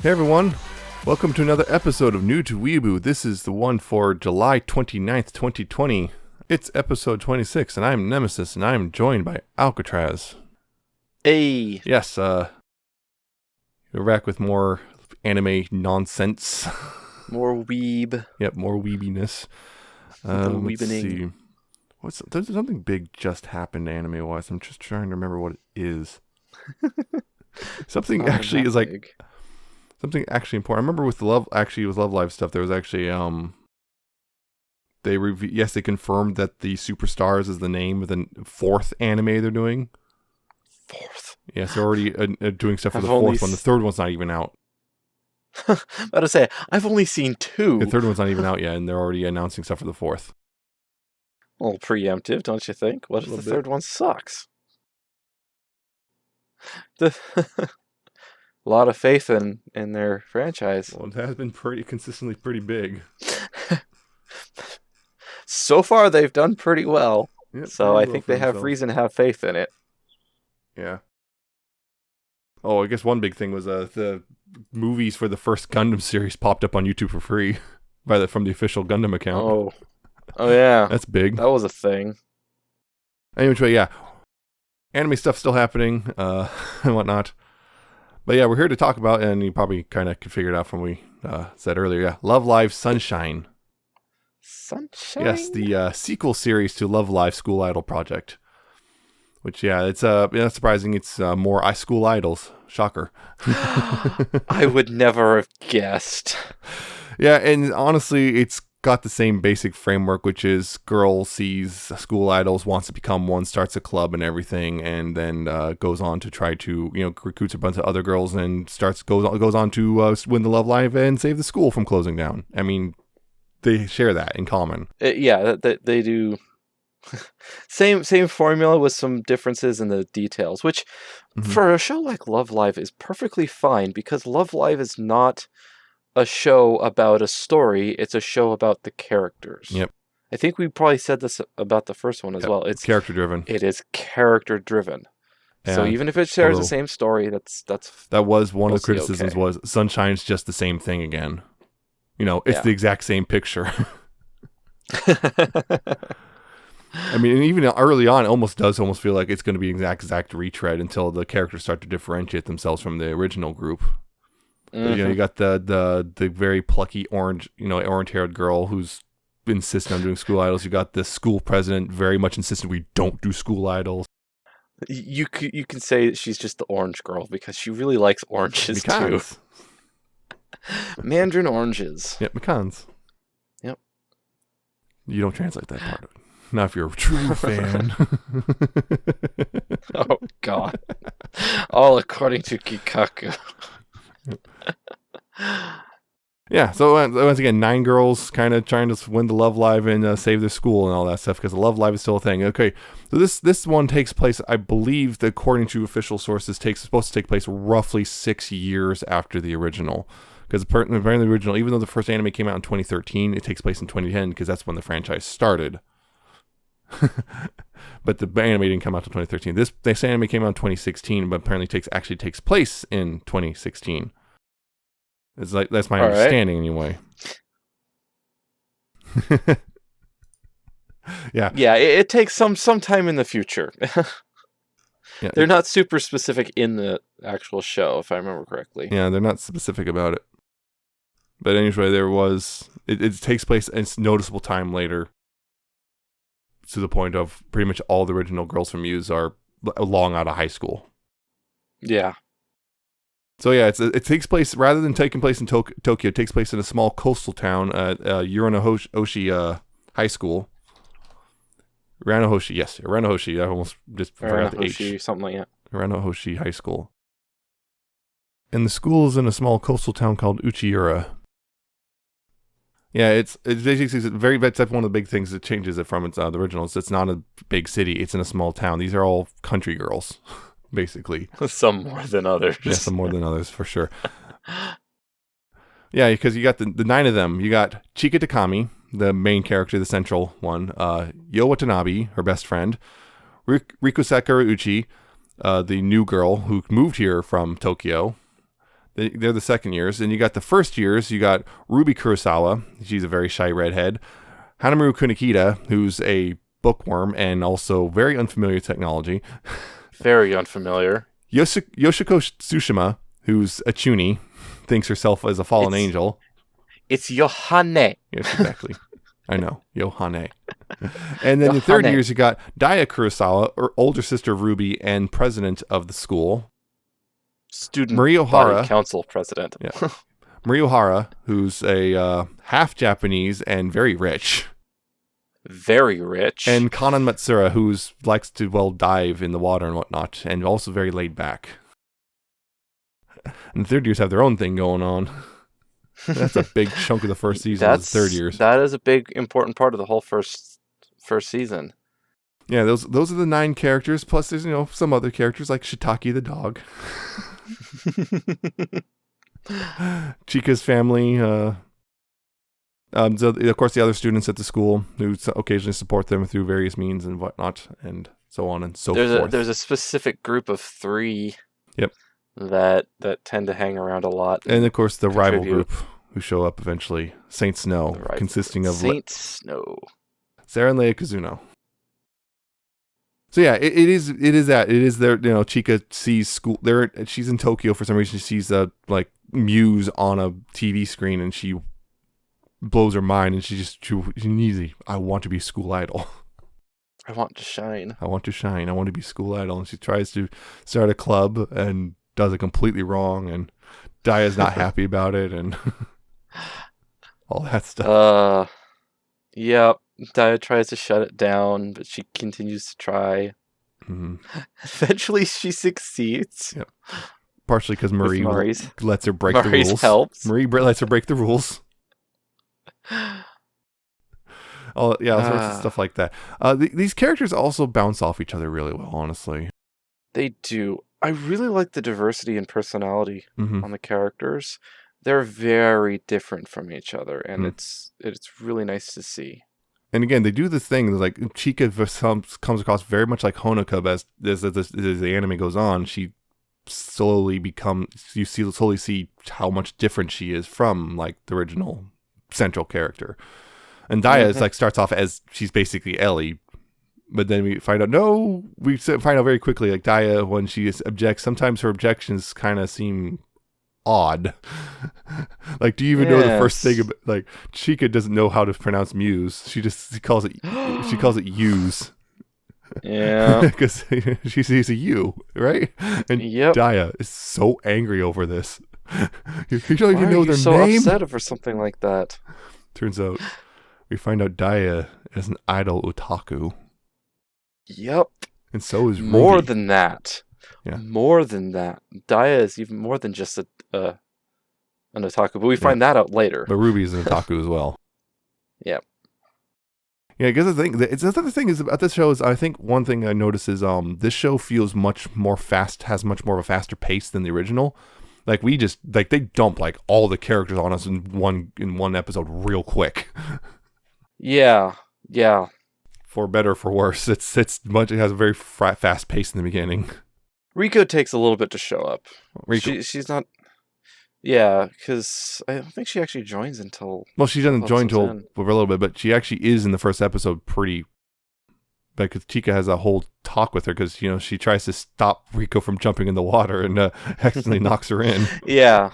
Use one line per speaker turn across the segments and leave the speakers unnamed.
Hey everyone, welcome to another episode of New to Weeaboo. This is the one for July 29th, 2020. It's episode 26, and I'm Nemesis, and I'm joined by Alca7raz.
Hey!
Yes, we're back with more anime nonsense.
More weeb.
Yep, more weebiness. Let's see. There's something big just happened anime-wise. I'm just trying to remember what it is. Something actually is like...
Big.
Something actually important. I remember with Love Live stuff, there was actually they confirmed that the Superstars is the name of the fourth anime they're doing.
Fourth?
Yes, they're already doing stuff for the fourth one. The third one's not even out.
About to say, I've only seen two.
The third one's not even out yet, and they're already announcing stuff for the fourth.
A little preemptive, don't you think? What if the third one sucks? A lot of faith in their franchise.
Well, it has been consistently pretty big.
So far, they've done pretty well.
Yep,
so I think they have reason to have faith in it.
Yeah. Oh, I guess one big thing was the movies for the first Gundam series popped up on YouTube for free from the official Gundam account.
Oh yeah.
That's big.
That was a thing.
Anyway, yeah. Anime stuff still happening and whatnot. But yeah, we're here to talk about, and you probably kind of could figure it out from what we said earlier, yeah, Love Live Sunshine.
Sunshine?
Yes, the sequel series to Love Live School Idol Project. Which, yeah, it's not surprising. It's more school idols. Shocker.
I would never have guessed.
Yeah, and honestly, it's got the same basic framework, which is girl sees school idols, wants to become one, starts a club and everything, and then goes on to try to, recruits a bunch of other girls and goes on to win the Love Live and save the school from closing down. I mean, they share that in common.
Yeah, they do. Same formula with some differences in the details, which for a show like Love Live is perfectly fine, because Love Live is not a show about a story, it's a show about the characters.
Yep.
I think we probably said this about the first one as well. It's
character driven.
It is character driven.
Yeah.
So even if it shares the same story,
that was one of the criticisms was Sunshine's just the same thing again. It's the exact same picture. I mean, and even early on, it almost feel like it's going to be an exact retread until the characters start to differentiate themselves from the original group. But, you got the very plucky orange-haired girl who's insisting on doing school idols. You got the school president very much insisting we don't do school idols.
You can say she's just the orange girl because she really likes oranges too. Mandarin oranges.
Yep, pecans.
Yep.
You don't translate that part of it. Not if you're a true fan.
Oh, God. All according to Kikaku.
Yeah, so once again, 9 girls kind of trying to win the Love Live and save their school and all that stuff, because the Love Live is still a thing. Okay, so this one takes place, I believe, according to official sources, supposed to take place roughly 6 years after the original. Because apparently the original, even though the first anime came out in 2013, it takes place in 2010, because that's when the franchise started. But the anime didn't come out until 2013. This anime came out in 2016, but apparently takes place in 2016. It's like that's my understanding anyway. Yeah.
Yeah, it takes some time in the future.
Yeah,
they're not super specific in the actual show, if I remember correctly.
Yeah, they're not specific about it. But anyway, it takes place in a noticeable time later, to the point of pretty much all the original girls from Muse are long out of high school.
Yeah.
So yeah, it takes place, rather than taking place in Tokyo, it takes place in a small coastal town, Uranohoshi High School. Uranohoshi. I almost just forgot the H.
Something like that.
Uranohoshi High School. And the school is in a small coastal town called Uchiura. Yeah, it's basically that's one of the big things that changes it from its the original. It's not a big city; it's in a small town. These are all country girls, basically.
Some more than others.
Yeah, some more than others for sure. Yeah, because you got the 9 of them. You got Chika Takami, the main character, the central one. Yo Watanabe, her best friend. Riku Sakurauchi, the new girl who moved here from Tokyo. They're the second years. And you got the first years. You got Ruby Kurosawa. She's a very shy redhead. Hanamaru Kunikita, who's a bookworm and also very unfamiliar technology.
Very unfamiliar.
Yoshiko Tsushima, who's a chuny, thinks herself as a fallen angel.
It's Yohane.
Yes, exactly. I know. Yohane. And then in the third years, you got Daya Kurosawa, or older sister of Ruby and president of the school.
Student
Marie O'Hara,
body council president.
Yeah. Marie O'Hara, who's a half Japanese and very rich.
Very rich.
And Kanan Matsura, who likes to, dive in the water and whatnot, and also very laid back. And the third years have their own thing going on. That's a big chunk of the first season. Is the third years.
That is a big, important part of the whole first season.
Yeah, those are the 9 characters. Plus, there's some other characters like Shiitake the dog, Chika's family. So of course, the other students at the school who occasionally support them through various means and whatnot, and so on and so forth.
There's a specific group of 3.
Yep.
That tend to hang around a lot.
And of course, the rival group who show up eventually, Saint Snow, consisting of
Saint Snow,
Sarah and Leia Kazuno. So yeah, it is that. It is their, Chika sees school there. She's in Tokyo for some reason. She sees Muse on a TV screen, and she blows her mind, and she needs I want to be school idol.
I want to shine.
I want to be school idol. And she tries to start a club and does it completely wrong, and Daya's not happy about it, and all that stuff.
Yep. Daya tries to shut it down, but she continues to try.
Mm-hmm.
Eventually, she succeeds.
Yep. Partially because Marie lets her break the rules.
Helps.
Marie lets her break the rules. All sorts of stuff like that. These characters also bounce off each other really well, honestly.
They do. I really like the diversity and personality on the characters. They're very different from each other, and it's really nice to see. And
again, they do this thing like Chika comes across very much like Honoka, but as the anime goes on, she slowly slowly see how much different she is from like the original central character. And Daya starts off as she's basically Ellie, but then we find out very quickly, like Daya, when she objects, sometimes her objections kind of seem odd. Like, do you even know the first thing about, like, Chika doesn't know how to pronounce Muse. She calls it Use.
Yeah.
Because she sees a U, right? And Daya is so angry over this. You don't even know their name?
So upset over something like that.
Turns out, we find out Daya is an idol otaku.
Yep.
And so is Ruby.
More than that.
Yeah.
More than that. Daya is even more than just an otaku, but we find that out later.
But Ruby is an otaku as well.
Yep.
Yeah, because the other thing is about this show is, I think one thing I notice is this show feels much more has much more of a faster pace than the original. Like they dump like all the characters on us in one episode real quick.
Yeah.
For better or for worse, it has a very fast pace in the beginning.
Riko takes a little bit to show up. She's not. Yeah, because I don't think she actually joins until.
Well, she doesn't join until for a little bit, but she actually is in the first episode because Chika has a whole talk with her because she tries to stop Riko from jumping in the water and accidentally knocks her in.
Yeah.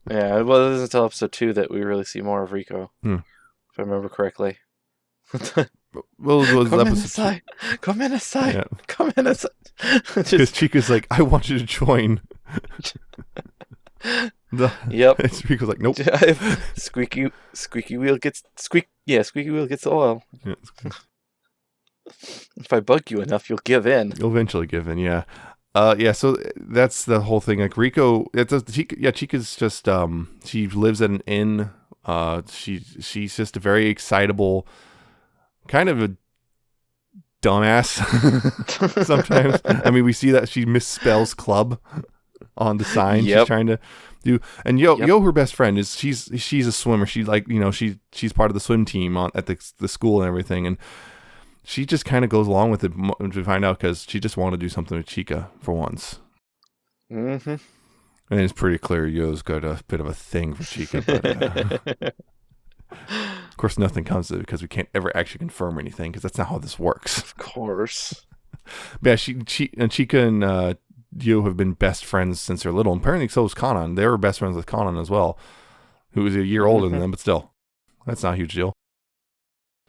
Well, it isn't until episode 2 that we really see more of Riko, if I remember correctly. Come inside.
Yeah.
Come inside.
Because Chika's like, I want you to join.
Yep.
Riko's like, nope.
Squeaky wheel gets the oil.
Yeah.
If I bug you enough, you'll give in.
You'll eventually give in, yeah. So that's the whole thing. Like Riko, Chika's just she lives at an inn. She's just a very excitable, kind of a dumbass sometimes. I mean, we see that she misspells club on the sign. She's trying to do, and Yo, her best friend she's a swimmer. She's she's part of the swim team at the school and everything, and she just kind of goes along with it to find out because she just wanted to do something with Chika for once.
Mm-hmm.
And it's pretty clear Yo's got a bit of a thing for Chica, but of course nothing comes of it because we can't ever actually confirm anything because that's not how this works.
Of course.
But yeah, Chica and Yo have been best friends since they're little. And apparently so was Kanan. They were best friends with Kanan as well, who was a year older than them, but still, that's not a huge deal.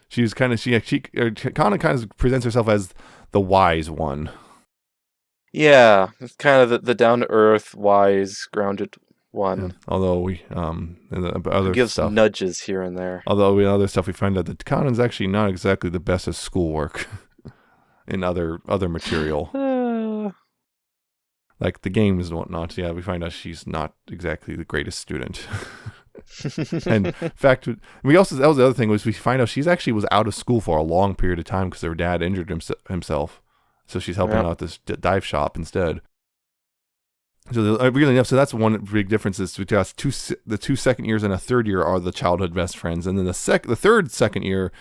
She's kind of Kanan kind of presents herself as the wise one.
Yeah, it's kind of the down to earth, wise, grounded one.
Yeah. Although we in the other
gives
stuff,
nudges here and there.
Although in other stuff we find out that Kanan's actually not exactly the best at schoolwork in other material. Like the games and whatnot. Yeah, we find out she's not exactly the greatest student. And in fact, that was the other thing, was we find out she's actually was out of school for a long period of time because her dad injured himself. So she's helping out this dive shop instead. So really enough, so that's one big difference is between the 2 second years and a third year are the childhood best friends, and then the third second year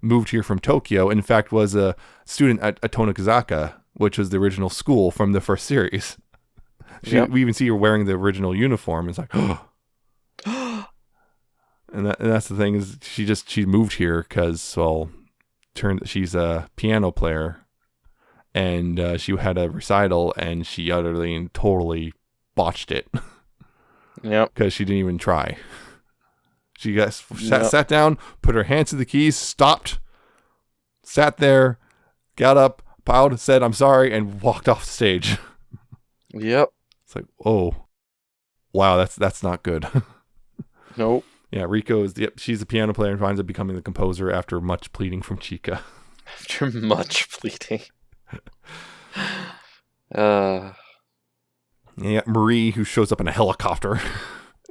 moved here from Tokyo. In fact, was a student at Atonokazaka, which was the original school from the first series. We even see her wearing the original uniform. It's like, oh. And that's the thing, is she moved here because she's a piano player, and she had a recital and she utterly and totally botched it.
Yep.
Because she didn't even try. She sat down, put her hands to the keys, stopped, sat there, got up, bowed, said I'm sorry, and walked off the stage.
Yep.
It's like, oh, wow, that's not good.
Nope.
Yeah, Riko she's a piano player and finds up becoming the composer after much pleading from Chica.
After much pleading. You
got Marie, who shows up in a helicopter.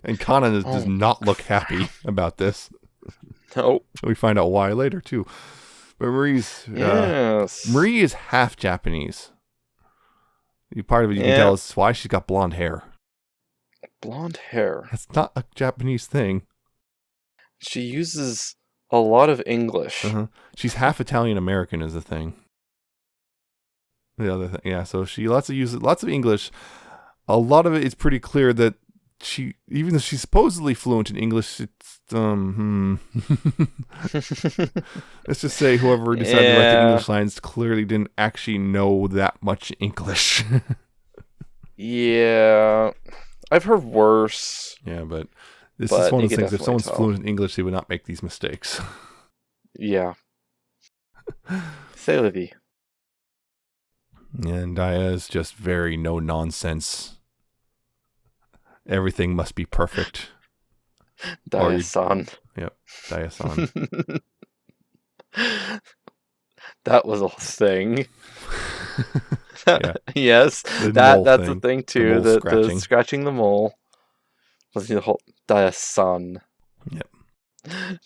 And Kanan does not look happy about this.
Nope.
We find out why later, too. But Marie is half Japanese. Part of it you can tell is why she's got blonde hair.
Blonde hair.
That's not a Japanese thing.
She uses a lot of English.
She's half Italian American is the thing. The other thing, yeah. So she uses lots of English. A lot of it is pretty clear that even though she's supposedly fluent in English, it's let's just say whoever decided to write the English lines clearly didn't actually know that much English.
Yeah, I've heard worse.
Yeah, but this is one of those things. If someone's fluent in English, they would not make these mistakes.
Yeah. C'est la vie.
And Daya is just very no nonsense. Everything must be perfect.
Daya-san.
Yep, Daya-san.
That was a thing.
Yeah.
Yes, that's the thing too. The scratching the mole was the whole Daya-san.
Yep.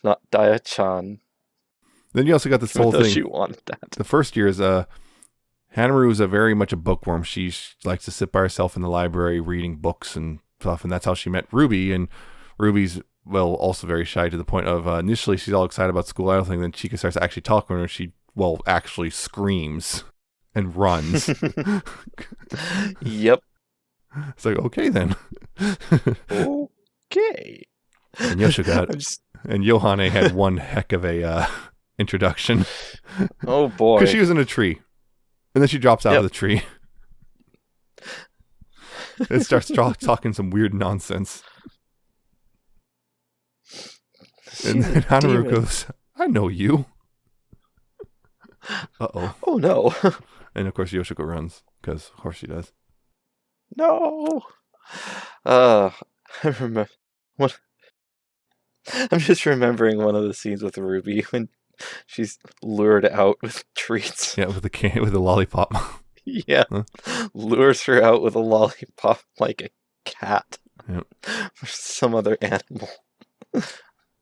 Not Daya-chan.
Then you also got this whole thing.
She wanted that.
The first year is Hanamaru is very much a bookworm. She likes to sit by herself in the library reading books and stuff, and that's how she met Ruby. And Ruby's also very shy to the point of initially she's all excited about school. I don't think then Chica starts actually talking to her. She actually screams and runs.
Yep.
It's like, okay then.
Okay.
And and Yohane had one heck of a introduction.
Oh boy.
Because she was in a tree. And then she drops out of the tree. It starts talking some weird nonsense. And then Hanamaru goes, I know you. Uh-oh.
Oh no.
And of course Yoshiko runs, because of course she does.
No. I remember I'm just remembering one of the scenes with Ruby when she's lured out with treats.
Yeah, with the lollipop.
Yeah. Huh? Lures her out with a lollipop like a cat.
Yep.
Or some other animal.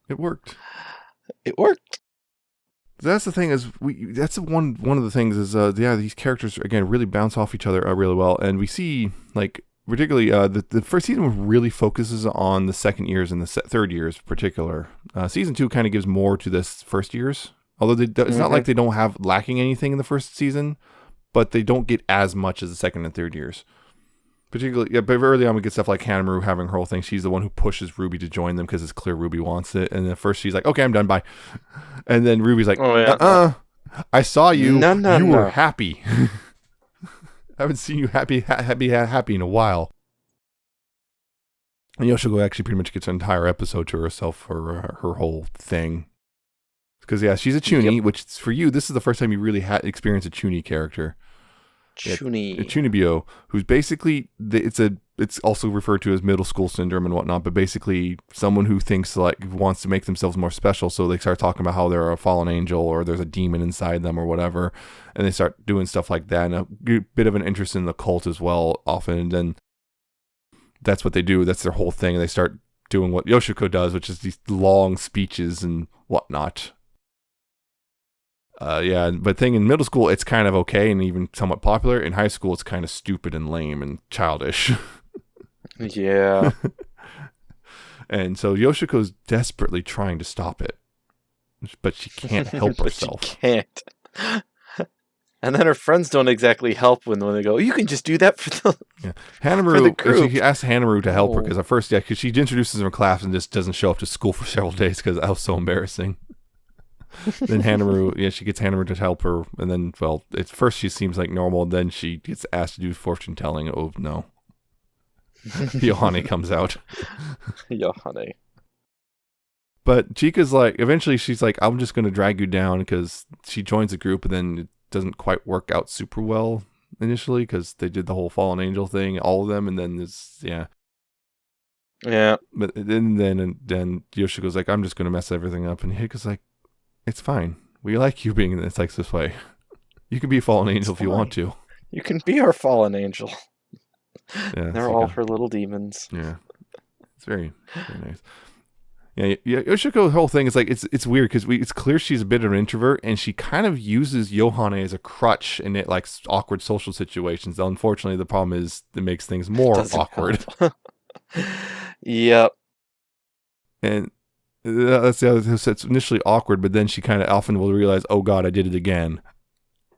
It worked.
It worked.
That's the thing is that's one of the things is these characters again really bounce off each other really well, and we see like particularly the first season really focuses on the second years and the third years in particular. Season 2 kind of gives more to this first years, although it's not like they don't have lacking anything in the first season, but they don't get as much as the second and third years. Particularly, yeah, but early on we get stuff like Hanamaru having her whole thing. She's the one who pushes Ruby to join them because it's clear Ruby wants it. And then first she's like, okay, I'm done, bye. And then Ruby's like,
Oh yeah.
I saw you.
No, no,
You were
no.
happy. I haven't seen you happy in a while. And Yoshiko actually pretty much gets an entire episode to herself for her whole thing. Because, yeah, she's a Chuny, which for you, this is the first time you really experienced a Chuny character.
Chuny.
A Chunibyo, who's basically, it's also referred to as middle school syndrome and whatnot, but basically someone who thinks, like, wants to make themselves more special, so they start talking about how they're a fallen angel or there's a demon inside them or whatever, and they start doing stuff like that, and a bit of an interest in the cult as well, often, and then that's what they do, that's their whole thing, and they start doing what Yoshiko does, which is these long speeches and whatnot. Yeah, but thing in middle school, it's kind of okay and even somewhat popular. In high school, it's kind of stupid and lame and childish.
Yeah.
And so Yoshiko's desperately trying to stop it, but she can't help herself.
She can't. And then her friends don't exactly help when they go, you can just do that for the
Hanamaru,
for the group.
she asks Hanamaru to help her because at first, because she introduces her in class and just doesn't show up to school for several days because that was so embarrassing. Then Hanamaru, she gets Hanamaru to help her, and then, well, at first she seems like normal, then she gets asked to do fortune telling. Oh no. Yohane comes out.
Yohane.
But Chika's like, eventually she's like, I'm just going to drag you down, because she joins the group, and then it doesn't quite work out super well initially, because they did the whole fallen angel thing, all of them, and then this, yeah. But then Yoshiko's like, I'm just going to mess everything up, and Hika's like, it's fine. We like you being it's like this way. You can be a fallen angel if you want to.
You can be our fallen angel.
Yeah,
they're all her little demons.
Yeah, it's very, very nice. Yeah. Yoshiko's whole thing is like it's weird because it's clear she's a bit of an introvert, and she kind of uses Yohane as a crutch in it, like awkward social situations. Unfortunately, the problem is it makes things more awkward.
Yep.
And that's the other thing. So it's initially awkward, but then she kind of often will realize, oh God, I did it again.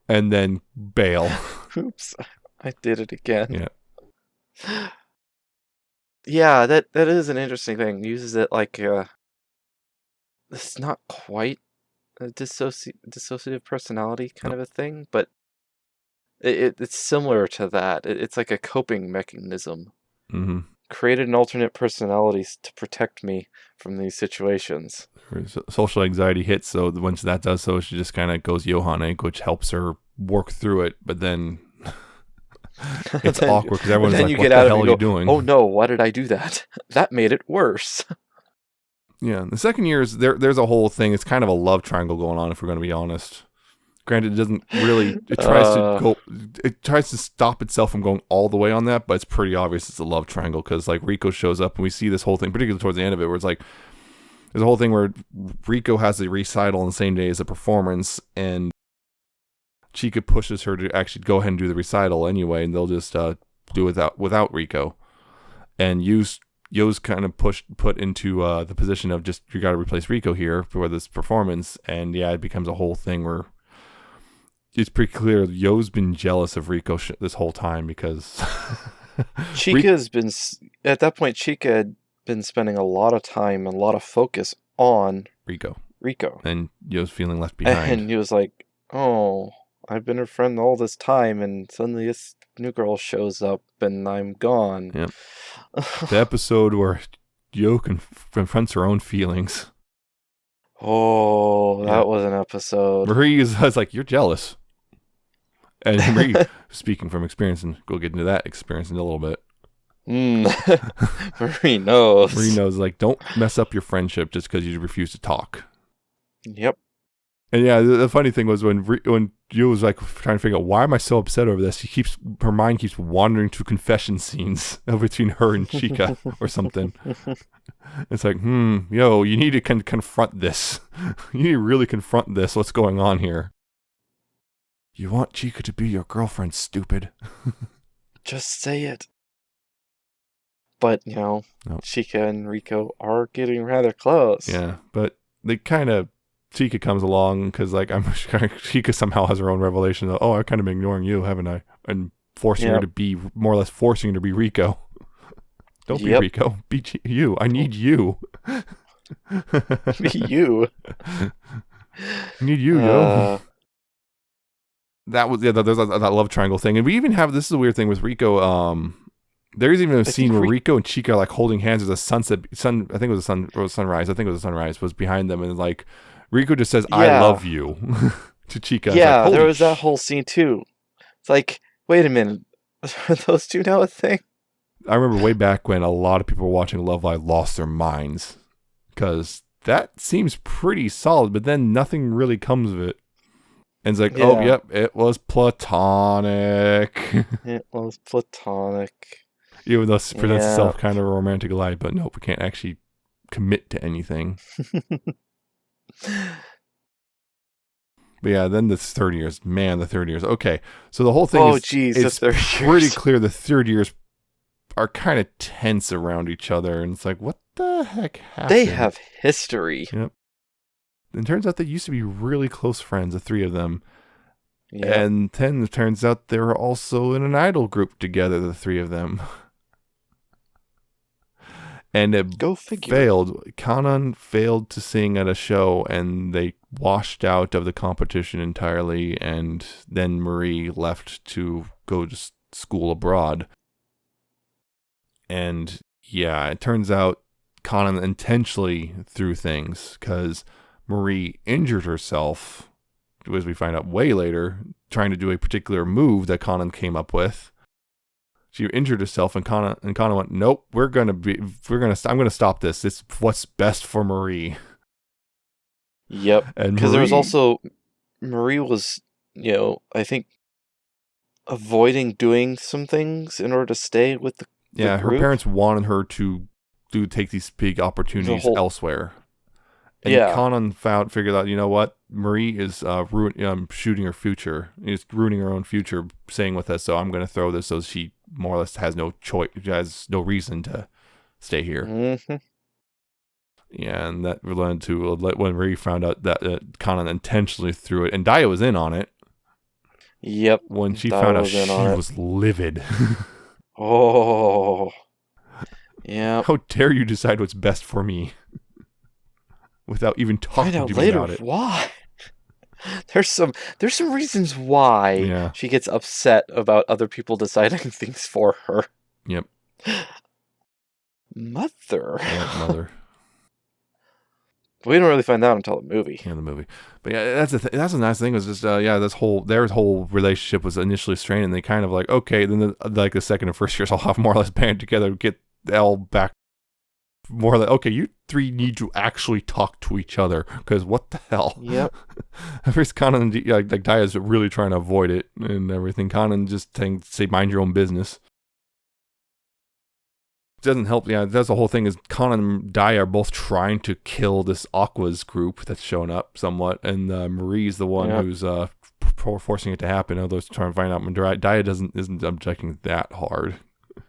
And then bail.
Oops, I did it again.
Yeah.
Yeah, that is an interesting thing. Uses it like it's not quite a dissociative personality kind of a thing, but it's similar to that. It's like a coping mechanism.
Mm-hmm.
Created an alternate personality to protect me from these situations.
Social anxiety hits, so once that does so, she just kind of goes Yohane, which helps her work through it, but then it's awkward because everyone's like, what the hell are you doing?
Oh no, why did I do that? That made it worse.
Yeah, the second year is there's a whole thing. It's kind of a love triangle going on, if we're going to be honest. Granted, it doesn't really. It tries to stop itself from going all the way on that, but it's pretty obvious it's a love triangle because like Riko shows up and we see this whole thing, particularly towards the end of it, where it's like there's a whole thing where Riko has a recital on the same day as a performance, and Chika pushes her to actually go ahead and do the recital anyway, and they'll just do it without Riko, and Yo's kind of put into the position of just you got to replace Riko here for this performance, and yeah, it becomes a whole thing where. It's pretty clear Yo's been jealous of Riko this whole time because
Chika's been at that point. Chika had been spending a lot of time and a lot of focus on
Riko,
and
Yo's feeling left behind.
And he was like, "Oh, I've been her friend all this time, and suddenly this new girl shows up, and I'm gone."
Yep. The episode where Yo confronts her own feelings.
Oh, that was an episode.
Marie is like, "You're jealous." And Marie, speaking from experience, and we'll get into that experience in a little bit.
Marie knows.
Marie knows, like, don't mess up your friendship just because you refuse to talk.
Yep.
And yeah, the funny thing was when Yu was like trying to figure out why am I so upset over this, her mind keeps wandering to confession scenes between her and Chika or something. It's like, yo, you need to confront this. You need to really confront this. What's going on here? You want Chika to be your girlfriend, stupid.
Just say it. But, Chika and Riko are getting rather close.
Yeah, but they kind of, Chika comes along because, like, I'm sure Chika somehow has her own revelation of, oh, I've kind of been ignoring you, haven't I? And forcing her to be, more or less forcing her to be Rico. Don't be Rico. Be you. I need you.
Be you.
I need you, yo. That was there's that love triangle thing, and we even have, this is a weird thing with Rico. There's even a scene where Rico and Chica are like holding hands as a sunset. I think it was a sunrise. I think it was a sunrise was behind them, and like Rico just says, "I love you" to Chica.
Yeah,
like,
there was that whole scene too. It's like, wait a minute, are those two now a thing?
I remember way back when a lot of people watching Love Live lost their minds because that seems pretty solid, but then nothing really comes of it. And it's like, oh, yep, it was platonic.
It was platonic.
Even though it presents itself kind of a romantic light, but nope, we can't actually commit to anything. But yeah, then the third years. Man, the third years. Okay, so the whole thing is pretty clear the third years are kind of tense around each other. And it's like, what the heck happened?
They have history.
Yep. And it turns out they used to be really close friends, the three of them.
Yep.
And then it turns out they were also in an idol group together, the three of them. And it failed. Kanan failed to sing at a show, and they washed out of the competition entirely. And then Marie left to go to school abroad. And yeah, it turns out Kanan intentionally threw things because Marie injured herself, as we find out way later, trying to do a particular move that Kanan came up with. She injured herself, and Kanan went, "Nope, I'm gonna stop this. It's what's best for Marie."
Yep. Because there was also, Marie was, I think, avoiding doing some things in order to stay with the
her
group.
Parents wanted her to take these big opportunities elsewhere. And Kanan figured out, you know what? Marie is shooting her future. Is ruining her own future, staying with us. So I'm going to throw this so she more or less has no choice, has no reason to stay here.
Mm-hmm.
Yeah, and that led to when Marie found out that Kanan intentionally threw it, and Daya was in on it.
Yep.
When she found out, she was livid.
Oh. Yeah.
How dare you decide what's best for me? Without even talking to me about it.
Why? There's some reasons why she gets upset about other people deciding things for her.
Yep.
Mother.
Yeah, mother.
We don't really find out until the movie.
Yeah, the movie. But yeah, that's a nice thing. Was just their whole relationship was initially strained, and they kind of like, okay, then the second and first years I'll have more or less band together to get all back. More like, okay, you three need to actually talk to each other, because what the hell?
Yep.
At first, Kanan like Daya's really trying to avoid it and everything. Kanan just say mind your own business. It doesn't help. Yeah, that's the whole thing. Is Kanan and Daya are both trying to kill this Aqua's group that's shown up somewhat, and Marie's the one who's forcing it to happen. Although trying to find out when Daya isn't objecting that hard.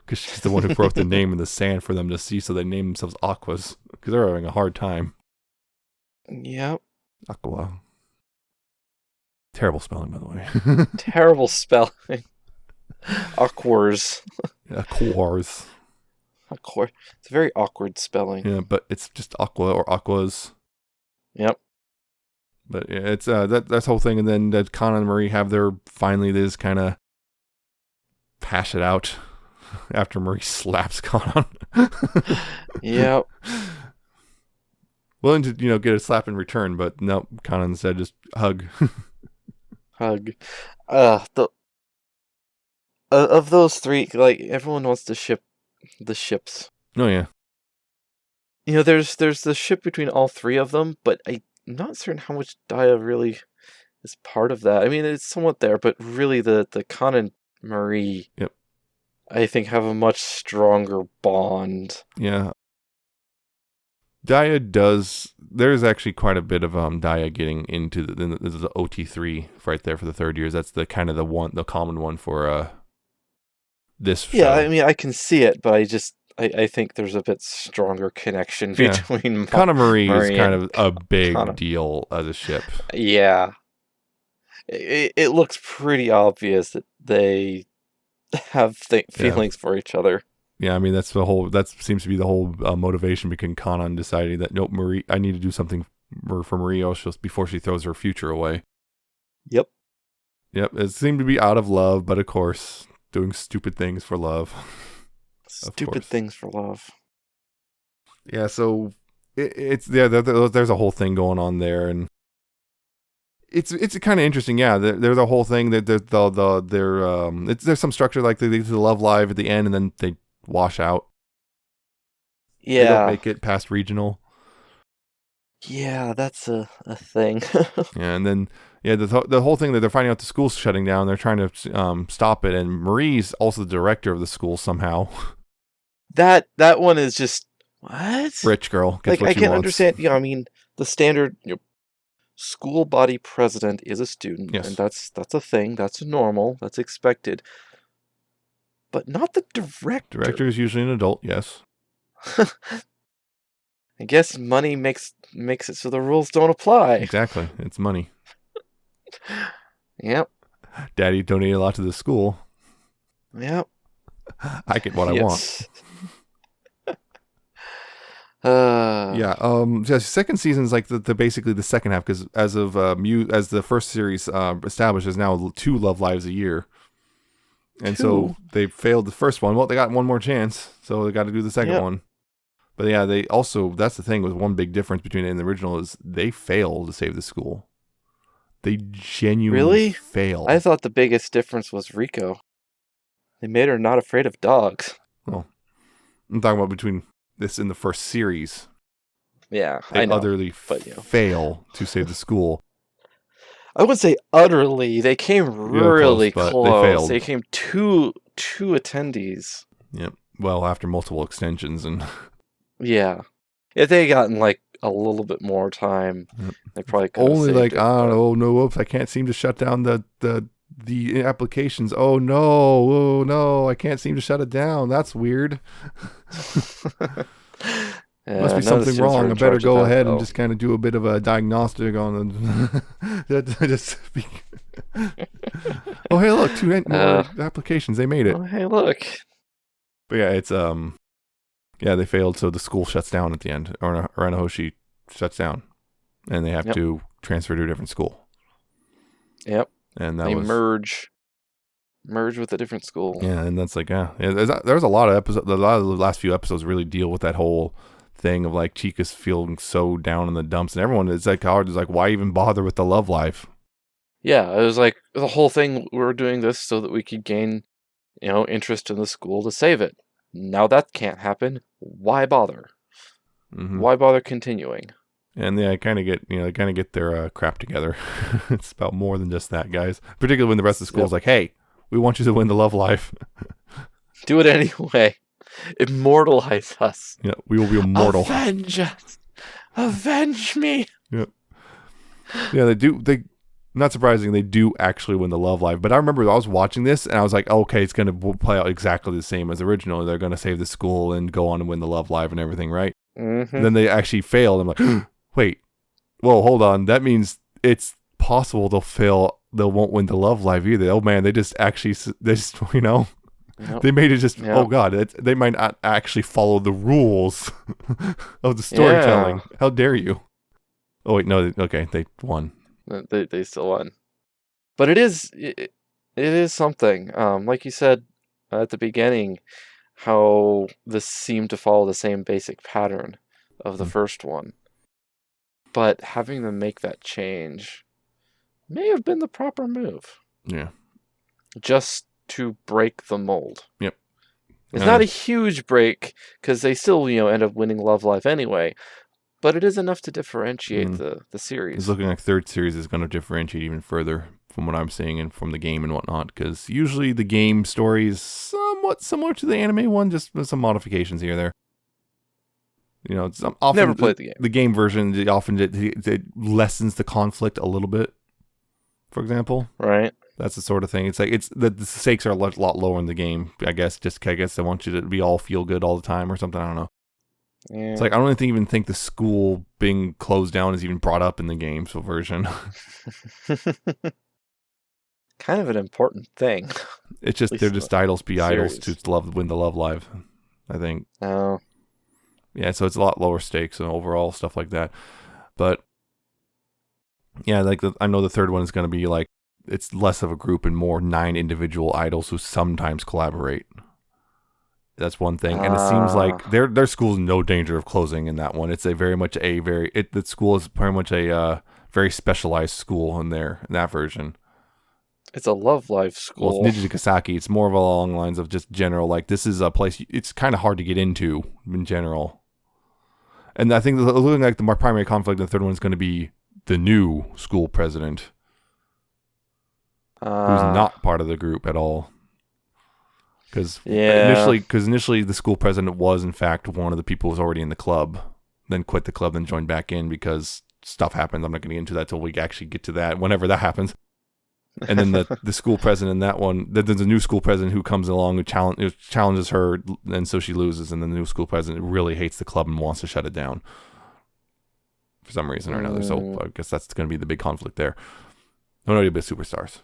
Because she's the one who wrote the name in the sand for them to see, so they named themselves Aquas. Because they're having a hard time.
Yep.
Aqua. Terrible spelling, by the way.
Terrible spelling. Aquars.
Aquars.
It's a very awkward spelling.
Yeah, but it's just Aqua or Aquas.
Yep.
But yeah, it's that's whole thing, and then that Kanan and Marie have finally they just kind of hash it out. After Marie slaps Kanan.
Yep.
Willing to, get a slap in return, but no, Kanan said just hug.
Hug. Of those three, like, everyone wants to ship the ships.
Oh, yeah.
There's the ship between all three of them, but I'm not certain how much Daya really is part of that. I mean, it's somewhat there, but really the Kanan Marie...
Yep.
I think have a much stronger bond.
Yeah. Daya does. There's actually quite a bit of Daya getting into the OT3 right there for the third years. That's the kind of the common one for this show.
Yeah, I mean, I can see it, but I think there's a bit stronger connection between
Kanan Marie is kind of a big deal as a ship.
Yeah. It looks pretty obvious that they have
Yeah.
feelings for each other.
Yeah, I mean that seems to be the whole motivation between Kana and deciding that nope, Marie, I need to do something for Marie also before she throws her future away.
Yep.
Yep, it seemed to be out of love, but of course, doing stupid things for love. Of
Stupid
course.
things for love.
Yeah, so it's yeah, there's a whole thing going on there, and it's kind of interesting. Yeah, there's a whole thing that there's some structure like they do the Love Live at the end, and then they wash out. They don't
Yeah.
make it past regional.
Yeah, that's a thing.
Yeah, and then yeah, the whole thing that they're finding out the school's shutting down. They're trying to stop it, and Marie's also the director of the school somehow.
That one is just what?
Rich girl gets
Like,
what
I
she
can't
wants.
understand. I mean, the standard, school body president is a student, and
Yes,
that's a thing. That's normal. That's expected. But not the director.
director is usually an adult. Yes,
I guess money makes it so the rules don't apply.
exactly. It's money.
Yep.
Daddy donated a lot to the school.
Yep.
I get what I want.
Yes.
Yeah. The second season is like the basically the second half because as of as the first series established, there's now 2 Love Lives a year, and so they failed the first one. Well, they got one more chance, so they got to do the second one. But yeah, they also that's the thing with one big difference between it and the original is they fail to save the school. They genuinely fail.
I thought the biggest difference was Rico. They made her not afraid of dogs.
Well, I'm talking about between this and the first series.
Yeah,
They
I know.
utterly fail to save the school.
I wouldn't say utterly. They came really
close,
close.
but they failed.
They came two attendees.
Yep. Well, after multiple extensions and
Yeah. If they gotten like a little bit more time, they probably could
only
have
like
saved it,
I don't know. No, whoops! I can't seem to shut down the applications. Oh no! I can't seem to shut it down. That's weird.
Yeah,
Must be something wrong. I better go ahead and just kind of do a bit of a diagnostic on the. Oh hey, look! 2 more applications. They made it.
Oh hey, look!
But yeah, it's yeah, they failed, so the school shuts down at the end. Or Aranahoshi shuts down, and they have to transfer to a different school.
Yep.
And
they merge with a different school.
Yeah, and that's like there's a lot of episodes. A lot of the last few episodes really deal with that whole thing of like Chica's feeling so down in the dumps, and everyone is like hard is like, why even bother with the love life?
Yeah, it was like the whole thing. We were doing this so that we could gain, interest in the school to save it. Now that can't happen. Why bother?
Mm-hmm.
Why bother continuing?
And yeah, I kind of get their crap together. It's about more than just that, guys. Particularly when the rest of the school is like, hey, we want you to win the love life.
Do it anyway. Immortalize us.
Yeah, we will be immortal.
Avenge us. Avenge me.
Yep. Yeah, they do. Not surprising, they do actually win the love life. But I remember I was watching this and I was like, okay, it's going to play out exactly the same as original. They're going to save the school and go on and win the love life and everything, right?
Mm-hmm.
And then they actually failed. I'm like, wait, whoa, hold on. That means it's possible they'll fail. They won't win the love life either. Oh man, they just they made it just, oh god, they might not actually follow the rules of the storytelling. Yeah. How dare you? Oh wait, no, okay, they won.
They still won. But it is something. Like you said at the beginning, how this seemed to follow the same basic pattern of the first one. But having them make that change may have been the proper move.
Yeah.
Just to break the mold.
Yep.
It's not a huge break, because they still, end up winning Love Live anyway. But it is enough to differentiate the series.
It's looking like third series is going to differentiate even further from what I'm seeing and from the game and whatnot. Because usually the game story is somewhat similar to the anime one, just with some modifications here or there. It's often
never played the game.
The game version it lessens the conflict a little bit. For example,
right?
That's the sort of thing. It's like the stakes are a lot lower in the game. I guess they want you to be all feel good all the time or something. I don't know. Yeah. It's like I don't even think the school being closed down is even brought up in the game's version.
kind of an important thing.
It's just
At
they're
least
just
in
idols
the
be idols
series.
to win the Love Live. I think.
Oh,
Yeah, so it's a lot lower stakes and overall stuff like that. But yeah, like I know the third one is going to be like it's less of a group and more 9 individual idols who sometimes collaborate. That's one thing, and it seems like their school's in no danger of closing in that one. It's a very much a very the school is very much a very specialized school in that version.
it's a Love Live
Well, it's
school.
Nijigasaki. It's more of along lines of just general, like this is a place it's kind of hard to get into in general. And I think looking like the more primary conflict in the third one is going to be the new school president, who's not part of the group at all. Because initially the school president was in fact one of the people who was already in the club, then quit the club, then joined back in because stuff happens. I'm not going to get into that till we actually get to that, whenever that happens. And then the school president in that one, there's a new school president who comes along who challenges her, and so she loses. And then the new school president really hates the club and wants to shut it down for some reason or another. So I guess that's going to be the big conflict there. No, it'll be Superstars.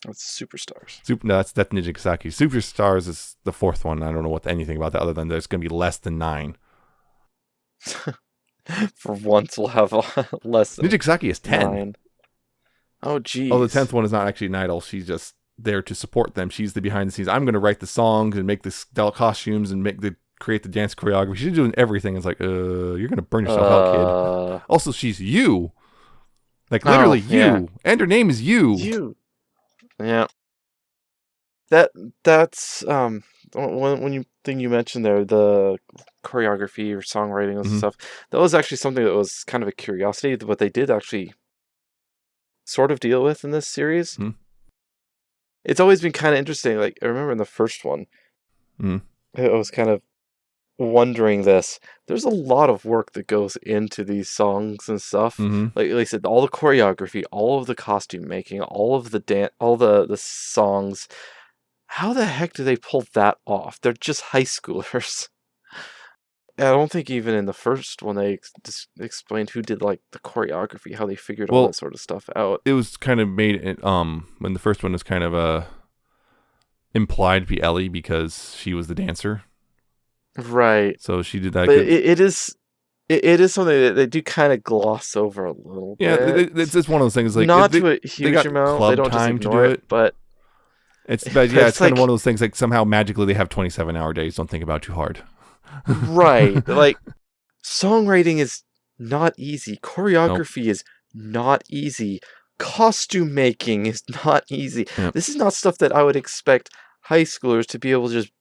That's Superstars.
No, that's Nijigasaki. Superstars is the fourth one. I don't know anything about that other than there's going to be less than 9.
For once, we'll have less than
Nijigasaki is 10.
9. Oh, geez.
Oh, the 10th one is not actually an idol. She's just there to support them. She's the behind the scenes. I'm going to write the songs and make the costumes and create the dance choreography. She's doing everything. It's like, you're going to burn yourself out, kid. Also, she's you. Like, literally you.
Yeah.
And her name is you.
You. Yeah. That's when you mentioned there the choreography or songwriting and stuff. That was actually something that was kind of a curiosity, but they did actually sort of deal with in this series. It's always been kind of interesting. Like I remember in the first one, I was kind of wondering this. There's a lot of work that goes into these songs and stuff. Like I said, all the choreography, all of the costume making, all of the all the songs. How the heck do they pull that off? They're just high schoolers. I don't think even in the first one they explained who did like the choreography, how they figured all that sort of stuff out.
It was kind of made when the first one was kind of implied to be Ellie because she was the dancer.
Right.
So she did that.
But it is something that they do kind of gloss over a little bit.
Yeah, it's just one of those things. Like
not to a huge amount. They don't just ignore it, but
it's kind of one of those things. Like somehow magically they have 27-hour days. Don't think about it too hard.
Right. Like songwriting is not easy. Choreography is not easy. Costume making is not easy. This is not stuff that I would expect high schoolers to be able to just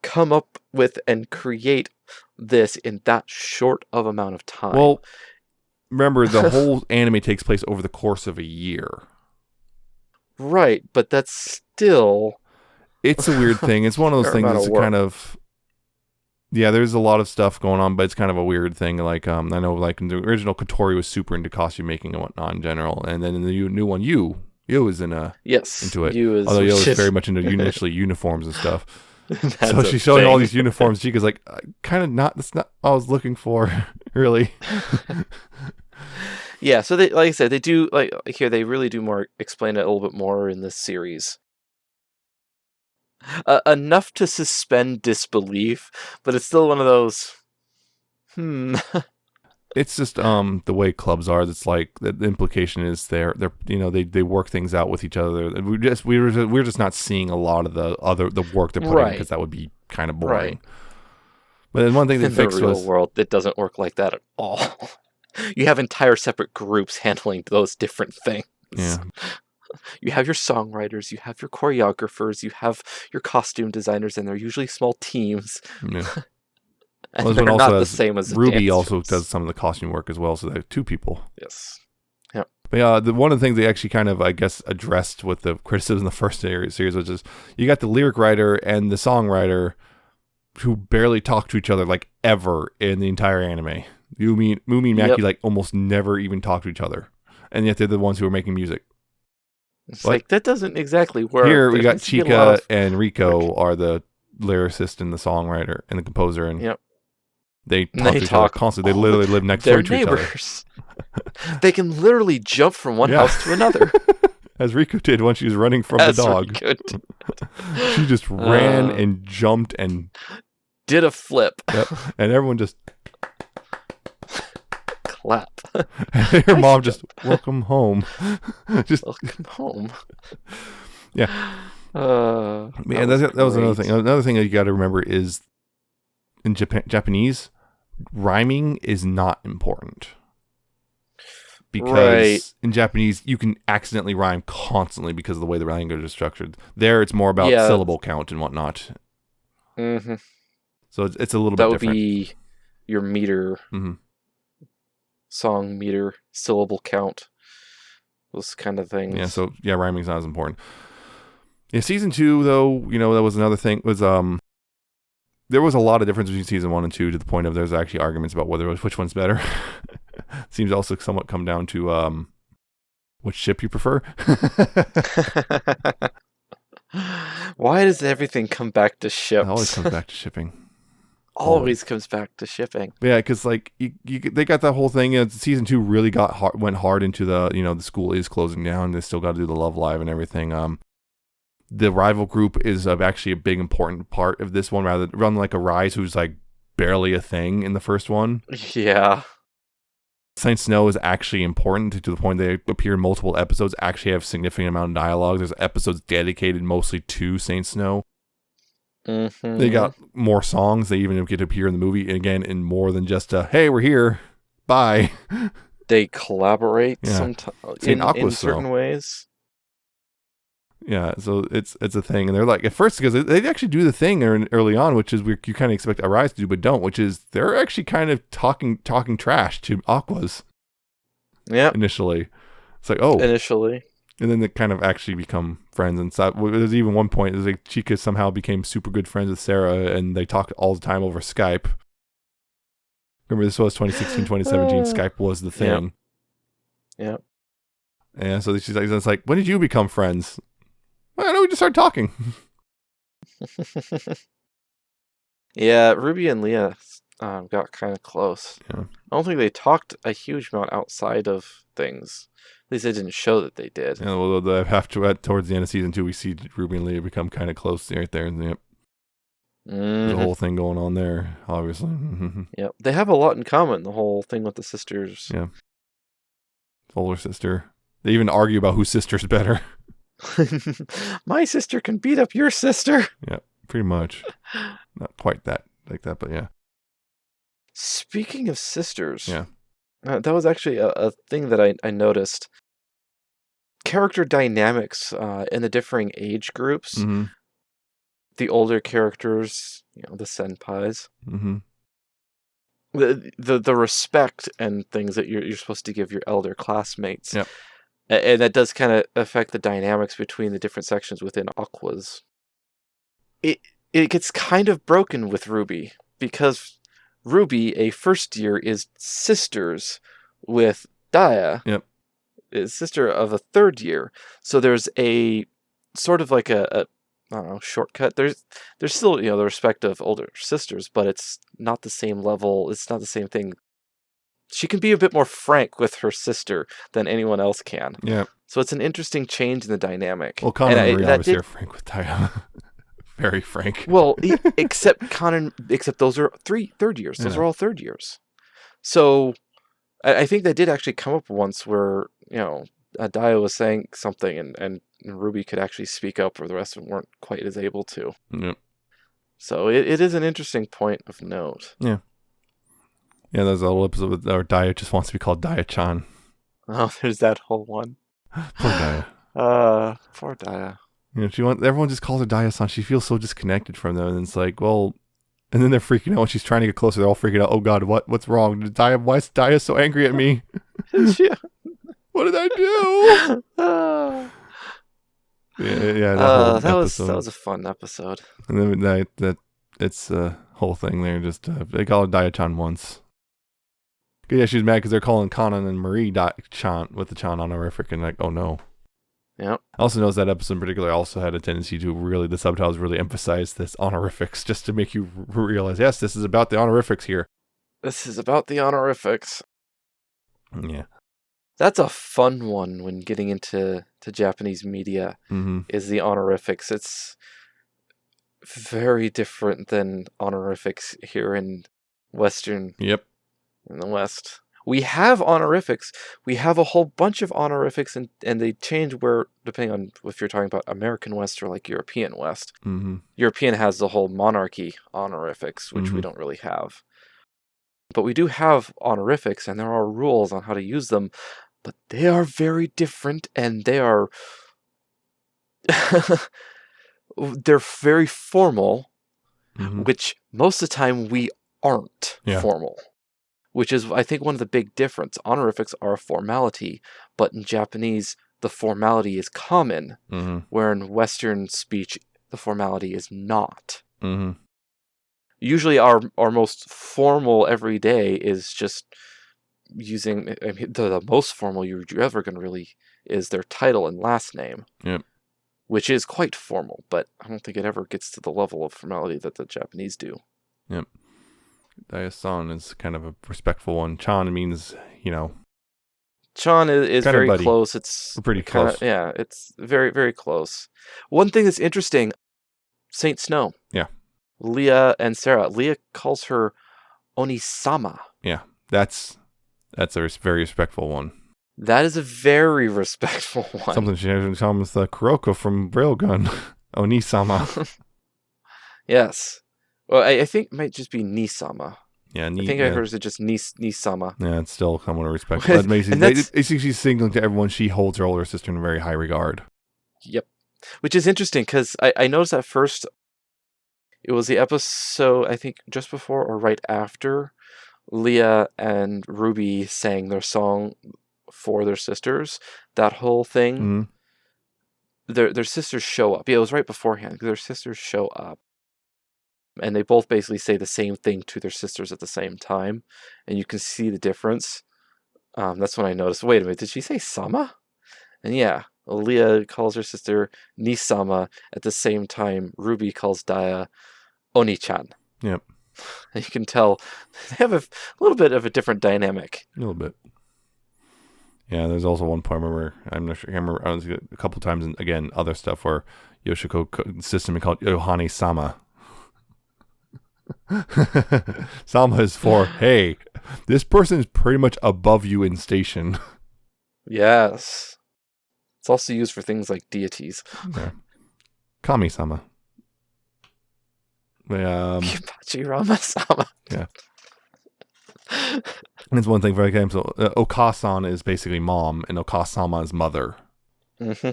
come up with and create this in that short of amount of time.
Well, remember the whole anime takes place over the course of a year.
Right, but that's still...
It's a weird thing. It's one of those things that's kind of... Yeah, there's a lot of stuff going on, but it's kind of a weird thing. Like, I know, like, in the original, Kotori was super into costume making and whatnot in general. And then in the new one, Yu is into it. Although Yu is very much into initially uniforms and stuff. So she's showing all these uniforms. She goes like, kind of not. That's not what I was looking for, really.
Yeah. So they, like I said, they do like here. They really do explain it a little bit more in this series. Enough to suspend disbelief, but it's still one of those.
It's just the way clubs are. It's like the implication is they're they work things out with each other. We're just not seeing a lot of the work they're putting in because that would be kind of boring. Right. But then one thing they fixed
was in the real world it doesn't work like that at all. You have entire separate groups handling those different things.
Yeah.
You have your songwriters, you have your choreographers, you have your costume designers, and they're usually small teams.
Yeah.
And they're not the same as
Ruby also does some of the costume work as well, so they have 2 people.
Yes. Yeah.
But yeah, one of the things they actually kind of, I guess, addressed with the criticism in the first series, which is you got the lyric writer and the songwriter who barely talk to each other like ever in the entire anime. Mumi and Maki like almost never even talk to each other, and yet they're the ones who are making music.
It's like that doesn't exactly work.
Here we got Chika and Rico are the lyricist and the songwriter and the composer, and they talk to each other constantly. They literally live next door to each other.
They can literally jump from one house to another.
as Riku did when she was running from the dog. She just ran and jumped and
did a flip.
Yep. And everyone just
clap.
And her mom just welcome home. Just
welcome home.
Yeah.
That
was another thing. Another thing that you got to remember is in Japanese, rhyming is not important. Because in Japanese, you can accidentally rhyme constantly because of the way the language is structured. There, it's more about syllable count and whatnot.
Mm-hmm.
So it's a little
bit
different. That would
be your meter, song meter, syllable count, those kind of things.
Yeah, so rhyming's not as important. Yeah, season 2, though, that was another thing. Was there was a lot of difference between season 1 and 2 to the point of there's actually arguments about which one's better. Seems also somewhat come down to which ship you prefer.
Why does everything come back to ships?
It always comes back to shipping.
Always comes back to shipping.
Yeah, because like they got that whole thing. Season 2 really went hard into the the school is closing down. They still got to do the Love Live and everything. The rival group is actually a big important part of this one, rather than like a Rise, who's like barely a thing in the first one.
Yeah.
Saint Snow is actually important to the point they appear in multiple episodes, actually have significant amount of dialogue. There's episodes dedicated mostly to Saint Snow.
Mm-hmm.
They got more songs. They even get to appear in the movie again in more than just hey, we're here, bye.
They collaborate sometimes in certain ways.
Yeah, so it's a thing, and they're like at first because they actually do the thing early on, which is you kind of expect Arise to do, but don't, which is they're actually kind of talking trash to Aquas.
Yeah,
initially, it's like initially, and then they kind of actually become friends. And so there's even one point is like Chica somehow became super good friends with Sarah, and they talk all the time over Skype. Remember, this was 2016, 2017. Skype was the thing.
Yeah.
And so she's like, it's like, when did you become friends? Well, I know we just started talking.
Yeah, Ruby and Leah got kind of close.
Yeah.
I don't think they talked a huge amount outside of things. At least they didn't show that they did.
Yeah, well, towards the end of season 2, we see Ruby and Leah become kind of close right there. Yep. There's a whole thing going on there, obviously.
Yep. They have a lot in common, the whole thing with the sisters.
Yeah. Older sister. They even argue about whose sister's better.
My sister can beat up your sister.
Yeah, pretty much. Not quite that like that, but yeah.
Speaking of sisters,
yeah,
that was actually a thing that I noticed. Character dynamics in the differing age groups.
Mm-hmm.
The older characters, the senpais.
Mm-hmm.
The respect and things that you're supposed to give your elder classmates.
Yep.
And that does kind of affect the dynamics between the different sections within Aquas. It gets kind of broken with Ruby, because Ruby, a first year, is sisters with Daya.
Yep.
Is sister of a third year. So there's a sort of like a I don't know, shortcut. There's still, the respect of older sisters, but it's not the same level. It's not the same thing. She can be a bit more frank with her sister than anyone else can.
Yeah.
So it's an interesting change in the dynamic.
Well, Connor and Marie obviously are frank with Daya. Very frank.
Well, except those are third years. Those are all third years. So I think that did actually come up once where, Daya was saying something and Ruby could actually speak up, where the rest of them weren't quite as able to.
Yep.
So it is an interesting point of note.
Yeah. Yeah, there's a little episode where Daya just wants to be called Daya-chan.
Oh, there's that whole one.
Poor Daya.
Poor Daya.
Everyone just calls her Daya-san. She feels so disconnected from them, and it's like, well, and then they're freaking out when she's trying to get closer. They're all freaking out. Oh God, what's wrong? Why is Daya so angry at me? What did I do?
That was a fun episode.
And then it's a whole thing there. Just they call her Daya-chan once. Yeah, she's mad because they're calling Kanan and Marie Chan with the Chan honorific, and like, oh no.
Yeah.
I also noticed that episode in particular also had a tendency to the subtitles really emphasize this honorifics, just to make you realize, yes, this is about the honorifics here.
This is about the honorifics.
Yeah.
That's a fun one when getting into Japanese media,
Mm-hmm.
is the honorifics. It's very different than honorifics here in Western,
Yep.
in the West. We have honorifics. We have a whole bunch of honorifics, and they change where, depending on if you're talking about American West or like European West.
Mm-hmm.
European has the whole monarchy honorifics, which we
Mm-hmm.
don't really have. But we do have honorifics, and there are rules on how to use them, but they are very different, and they are they're very formal,
Mm-hmm.
which most of the time we aren't
Yeah.
formal. Which is, I think, one of the big difference. Honorifics are a formality, but in Japanese, the formality is common,
Mm-hmm.
where in Western speech, the formality is not.
Mm-hmm.
Usually our most formal every day is just using, I mean, the most formal you're ever going to really is their title and last name.
Yep.
Which is quite formal, but I don't think it ever gets to the level of formality that the Japanese do.
Yep. Daesan is kind of a respectful one. Chan means,
Chan is
kind of
very
buddy.
close. It's
We're pretty
kinda,
close.
yeah, it's very, very close. One thing that's interesting, Saint Snow.
Yeah.
Leah and Sarah. Leah calls her Onisama.
Yeah. That's a very respectful one.
That is a very respectful one.
Something she has in common with Kuroko from Railgun. Onisama.
Yes. Well, I think it might just be Nisama.
Yeah,
I think I heard it just Nisama.
Yeah, it's still someone to respect. But she's signaling to everyone she holds her older sister in very high regard.
Yep. Which is interesting because I noticed at first it was the episode, I think, just before or right after Leah and Ruby sang their song for their sisters. That whole thing.
Mm-hmm.
Their sisters show up. Yeah, it was right beforehand. Their sisters show up. And they both basically say the same thing to their sisters at the same time. And you can see the difference. That's when I noticed, wait a minute, did she say Sama? And yeah, Leah calls her sister Nisama. At the same time, Ruby calls Daya Oni-chan.
Yep.
And you can tell they have a little bit of a different dynamic.
A little bit. Yeah, there's also one point where I'm not sure. I remember a couple times, and again, other stuff where Yoshiko system called Yohane-sama. Sama is for, hey, this person is pretty much above you in station.
Yes. It's also used for things like deities.
Yeah. Kami-sama.
Kibachirama-sama.
Yeah. And it's one thing for example, Okasan is basically mom, and Okasama is mother.
Mm-hmm.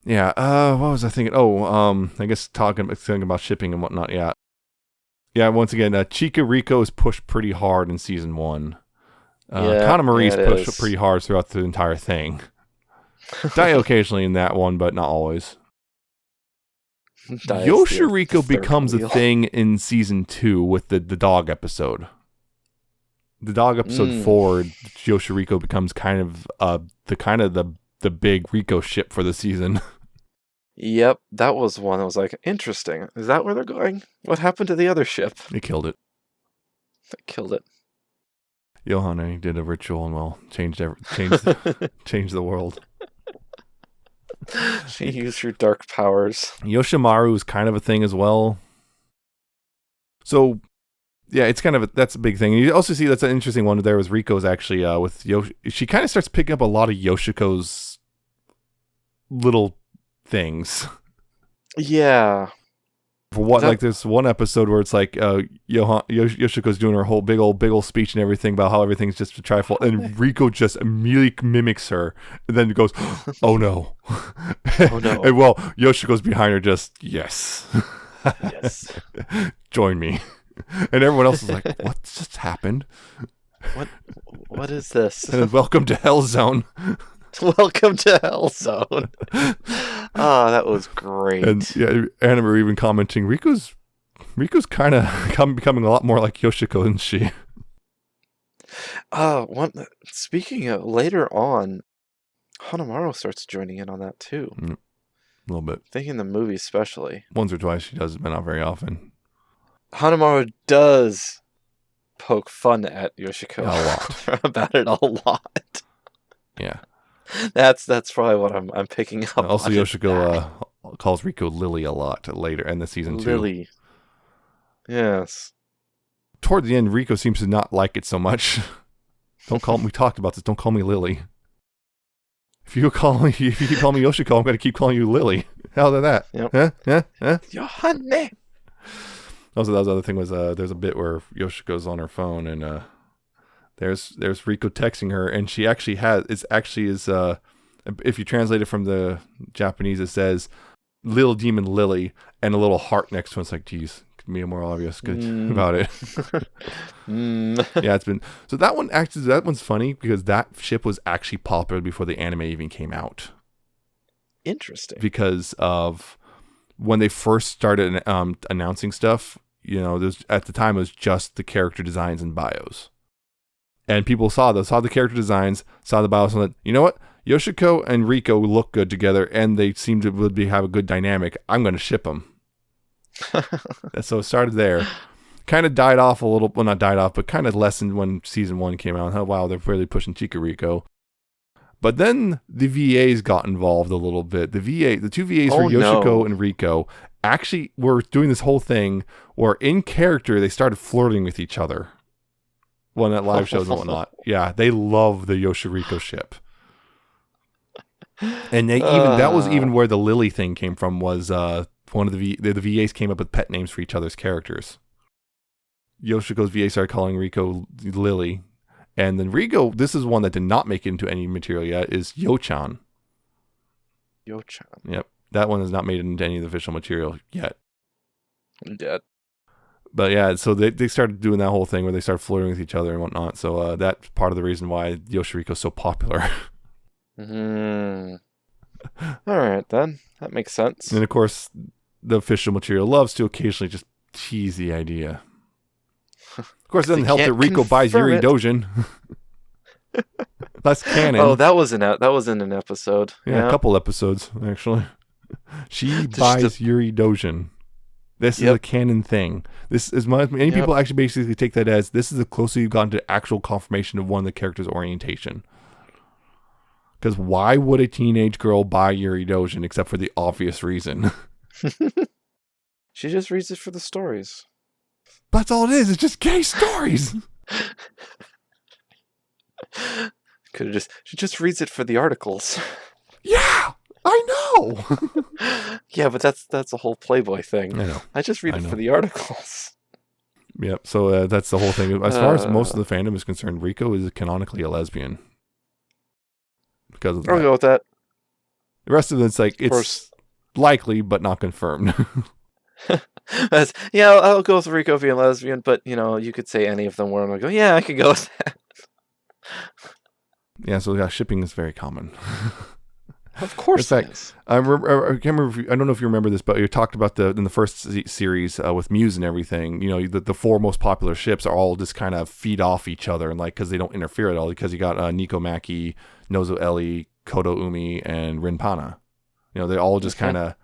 Yeah. What was I thinking? I guess talking about shipping and whatnot. Yeah. Yeah. Once again, Chika Riko is pushed pretty hard in season 1. Kana Marie's pushed pretty hard throughout the entire thing. Die occasionally in that one, but not always. Yoshiriko becomes a thing in season 2 with the dog episode. The dog episode 4, Yoshiriko becomes kind of the big Riko ship for the season.
Yep, that was one that was like, interesting. Is that where they're going? What happened to the other ship?
They killed it.
They killed it.
Yohane did a ritual and changed the world.
She used her dark powers.
Yoshimaru is kind of a thing as well. So, yeah, it's kind of that's a big thing. And you also see that's an interesting one there with Riko's actually with she kind of starts picking up a lot of Yoshiko's little things.
Yeah.
For what, like there's one episode where it's like Yoshiko's doing her whole big old speech and everything about how everything's just a trifle, and Riko just immediately mimics her, and then goes, "Oh no,
oh no!"
And well, Yoshiko's behind her, just yes,
yes,
join me, and everyone else is like, "What just happened?
What is this?"
And then, welcome to Hell Zone.
Welcome to Hell Zone. Oh, that was great.
And yeah, Anna were even commenting, Riko's kind of becoming a lot more like Yoshiko, isn't she?
Speaking of later on, Hanamaru starts joining in on that too.
A little bit.
Thinking the movie especially.
Once or twice she does, but not very often.
Hanamaru does poke fun at Yoshiko
A lot.
about it a lot.
Yeah.
That's probably what I'm picking up
Also,
on.
Yoshiko calls Riko Lily a lot later in the season 2.
Lily. Yes.
Toward the end, Riko seems to not like it so much. Don't call me. We talked about this. Don't call me Lily. If you keep calling me Yoshiko, I'm going to keep calling you Lily. How about that?
Yep.
Huh?
Johanne.
Also, that was the other thing was there's a bit where Yoshiko's on her phone and there's Riko texting her, and she actually if you translate it from the Japanese, it says "Little Demon Lily" and a little heart next to it. It's like, geez, could be more obvious about it. Yeah, it's been so that one's funny because that ship was actually popular before the anime even came out.
Interesting.
Because of when they first started announcing stuff, at the time it was just the character designs and bios. And people saw the character designs, saw the bios, and said, you know what? Yoshiko and Riko look good together, and they seem to have a good dynamic. I'm going to ship them. So it started there. Kind of died off a little. Well, not died off, but kind of lessened when season 1 came out. Oh, wow, they're really pushing Chikoriko. But then the VAs got involved a little bit. The two VAs for Yoshiko and Riko actually were doing this whole thing where in character they started flirting with each other. Well, at live shows and whatnot. Yeah, they love the Yoshiriko ship. And that was even where the Lily thing came from, was one of the VAs came up with pet names for each other's characters. Yoshiko's VA started calling Riko Lily. And then Riko, this is one that did not make it into any material yet, is Yo-chan.
Yo-chan.
Yep. That one has not made it into any of the official material yet.
Dead.
But yeah, so they started doing that whole thing where they started flirting with each other and whatnot. So that's part of the reason why Yoshiriko's so popular.
All right, then. That makes sense.
And of course, the official material loves to occasionally just tease the idea. Of course, it doesn't help that Riko buys Yuri Dojin. That's canon.
Oh, that was in an episode.
Yeah, a couple episodes, actually. She buys Yuri Dojin. This is a canon thing. This is many people actually basically take that as this is the closer you've gotten to actual confirmation of one of the characters' orientation. Because why would a teenage girl buy Yuri Dojin except for the obvious reason?
She just reads it for the stories.
That's all it is. It's just gay stories.
She just reads it for the articles.
Yeah, I know.
Yeah, but that's a whole Playboy thing.
I know.
I just read it for the articles.
Yep. So that's the whole thing. As far as most of the fandom is concerned, Riko is canonically a lesbian. Because of that.
I'll go with that.
The rest of it's like it's likely but not confirmed.
I'll go with Riko being lesbian, but you could say any of them were, and I'll go, yeah, I could go with that.
Yeah, so shipping is very common.
Of course,
in fact, I can't remember. I don't know if you remember this, but you talked about in the first series with Muse and everything. The 4 most popular ships are all just kind of feed off each other, and because they don't interfere at all. Because you got Nico Maki, Nozo Eli, Kodo Umi, and Rinpana. They all just kind of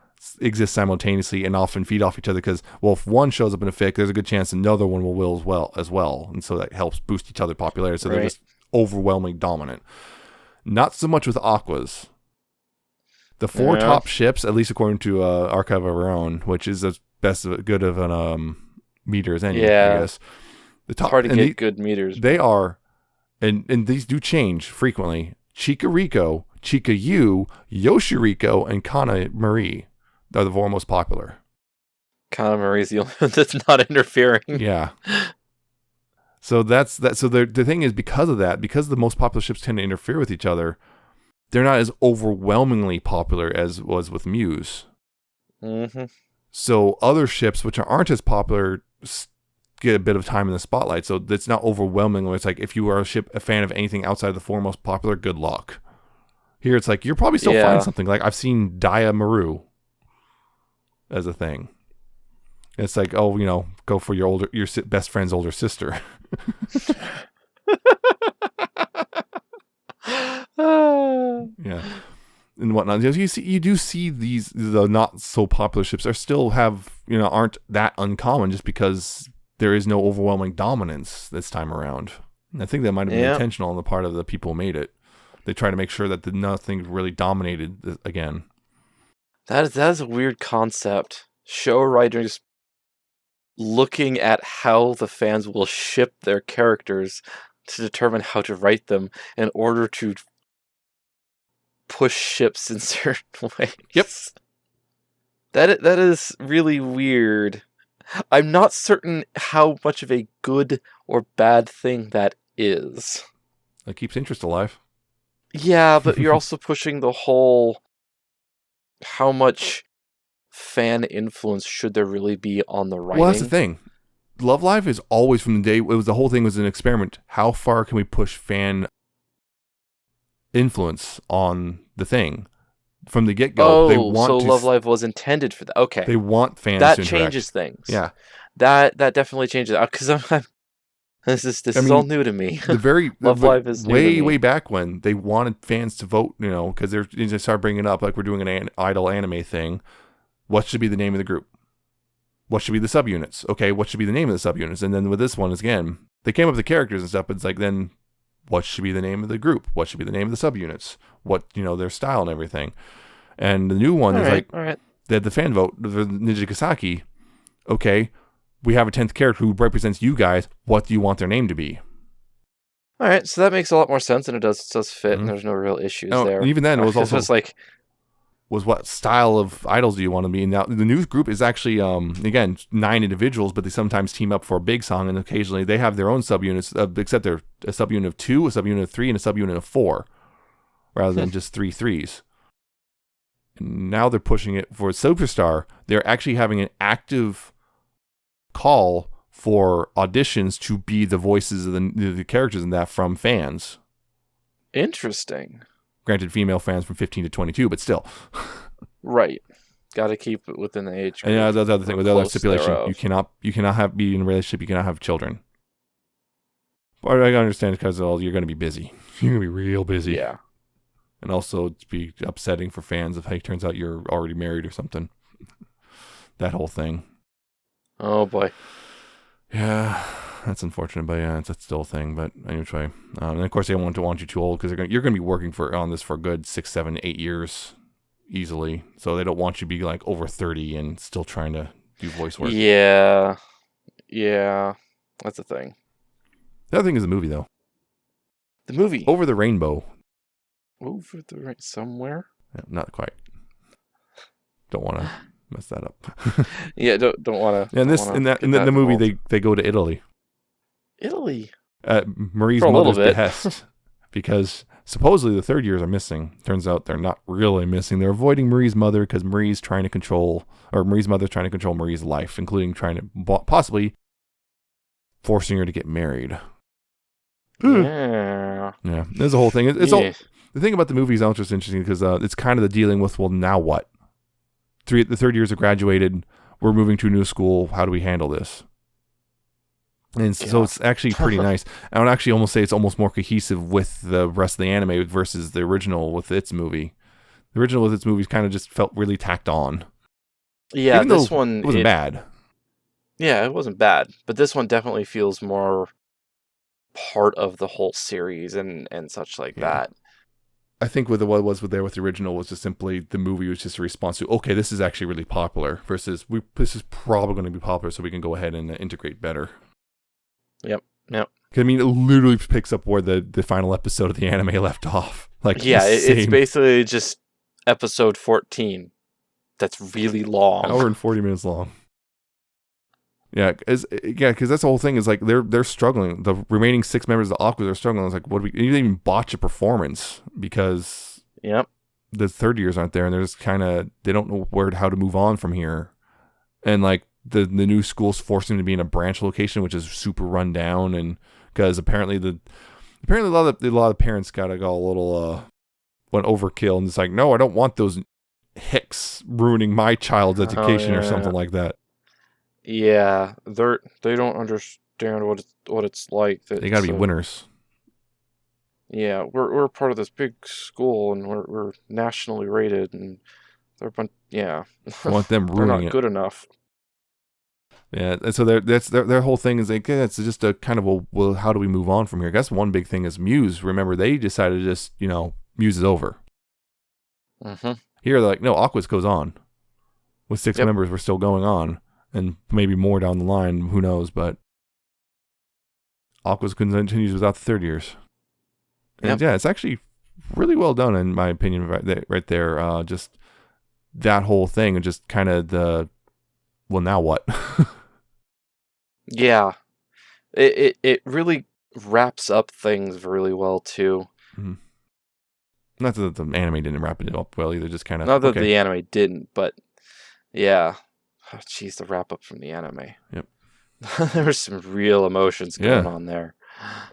exist simultaneously and often feed off each other. Because if one shows up in a fic, there's a good chance another one will as well, and so that helps boost each other's popularity. So they're just overwhelmingly dominant. Not so much with Aquas. The 4 top ships, at least according to Archive of Our Own, which is as good of an meter as any, I guess. The top,
hard to get good meters.
They are, and these do change frequently. Chikoriko, Chikayu, Yoshiriko, and Kana Marie are the 4 most popular.
Kana Marie's the only one that's not interfering.
Yeah. So that's that. So the thing is, because of that, because the most popular ships tend to interfere with each other, they're not as overwhelmingly popular as was with Muse.
Mm-hmm.
So other ships, which aren't as popular, get a bit of time in the spotlight. So it's not overwhelming. It's like if you are a fan of anything outside of the 4 most popular, good luck. Here it's like you're probably still finding something. Like I've seen Daya Maru as a thing. It's like, go for your best friend's older sister. Yeah, and whatnot. You do see the not so popular ships are still aren't that uncommon just because there is no overwhelming dominance this time around. And I think that might have been intentional on the part of the people who made it, They try to make sure that nothing really dominated again.
That is a weird concept. Show writers looking at how the fans will ship their characters to determine how to write them in order to push ships in certain ways.
Yep.
That is really weird. I'm not certain how much of a good or bad thing that is.
It keeps interest alive.
Yeah, but you're also pushing the whole how much fan influence should there really be on the writing?
Well, that's the thing. Love Live is always from the day, the whole thing was an experiment. How far can we push fan influence on the thing? From the get-go, they want
so Love Live was intended for that. Okay.
They want fans
that
to interact.
Changes things.
Yeah.
That definitely changes, because this is all new to me. Love Live is
way back when they wanted fans to vote, because they start bringing up like we're doing an idol anime thing. What should be the name of the group? What should be the subunits? Okay, what should be the name of the subunits? And then with this one, again, they came up with the characters and stuff, but it's like, then what should be the name of the group? What should be the name of the subunits? What, their style and everything. And the new one is they had the fan vote, the Nijigasaki. Okay, we have a 10th character who represents you guys. What do you want their name to be?
All right, so that makes a lot more sense, and it does fit, and there's no real issues there.
And even then, it was also
like,
what style of idols do you want to be? Now, the new group is actually, again, 9 individuals, but they sometimes team up for a big song, and occasionally they have their own subunits, except they're a subunit of 2, a subunit of 3, and a subunit of 4, rather than just 3 threes. And now they're pushing it for Superstar. They're actually having an active call for auditions to be the voices of the characters in that from fans.
Interesting.
Granted, female fans from 15 to 22, but still.
Right. Got to keep it within the age group.
And yeah, that's the other thing. With the other stipulation, you cannot be in a relationship. You cannot have children. But I understand because you're going to be busy. You're going to be real busy.
Yeah.
And also, it'd be upsetting for fans if, hey, turns out you're already married or something. That whole thing.
Oh, boy.
Yeah, that's unfortunate, but yeah, it's still a thing. But anyway, and of course they want you too old because you're going to be working on this for a good 6, 7, 8 years easily. So they don't want you to be like over 30 and still trying to do voice work.
Yeah, that's a thing.
The other thing is the movie, though.
The movie
Over the Rainbow.
Over the Rainbow somewhere?
Yeah, not quite. Don't want to mess that up.
Yeah, don't want to.
And in the movie they go to Italy.
Italy.
At Marie's mother's behest, because supposedly the third years are missing. Turns out they're not really missing. They're avoiding Marie's mother because Marie's trying to control Marie's life, including trying to possibly forcing her to get married.
Yeah.
Yeah, there's a whole thing. The thing about the movie is also just interesting because it's kind of the dealing with, well, now what? The third years have graduated. We're moving to a new school. How do we handle this? And so it's actually pretty nice. I would actually almost say it's almost more cohesive with the rest of the anime versus the original with its movie. The original with its movies kind of just felt really tacked on.
Yeah, this one...
It wasn't bad.
Yeah, it wasn't bad. But this one definitely feels more part of the whole series and such like that.
I think what was with the original was just simply the movie was just a response to, okay, this is actually really popular versus this is probably going to be popular so we can go ahead and integrate better.
Yep.
I mean, it literally picks up where the final episode of the anime left off.
It's basically just episode 14 that's really long.
An hour and 40 minutes long. Yeah, because that's the whole thing is like they're struggling. The remaining 6 members of the Aquas are struggling. It's like, what do we? You didn't even botch a performance because the third years aren't there, and they're just kind of they don't know how to move on from here, and like the new school's forcing them to be in a branch location, which is super run down, and because apparently a lot of parents gotta go a little went overkill, and it's like, no, I don't want those hicks ruining my child's education or something like that.
Yeah, they don't understand what it's like.
They gotta be winners.
Yeah, we're part of this big school, and we're nationally rated, and they're
I want them ruining
they're not
it.
good enough.
Yeah, and so their whole thing is like, yeah, it's just a kind of a, well, how do we move on from here? I guess one big thing is Muse. Remember, they decided to just, Muse is over.
Mm-hmm.
Here, they're like, no, Aquas goes on. With 6
Yep.
members, we're still going on. And maybe more down the line, who knows, but Aquas continues without the third years. And yeah, it's actually really well done, in my opinion, right there. Just that whole thing, and just kind of well, now what?
Yeah. It really wraps up things really well, too.
Mm-hmm. Not that the anime didn't wrap it up well either, just kind of,
Not that
okay.
the anime didn't, but yeah. Oh, jeez, the wrap up from the anime.
Yep.
There were some real emotions going on there.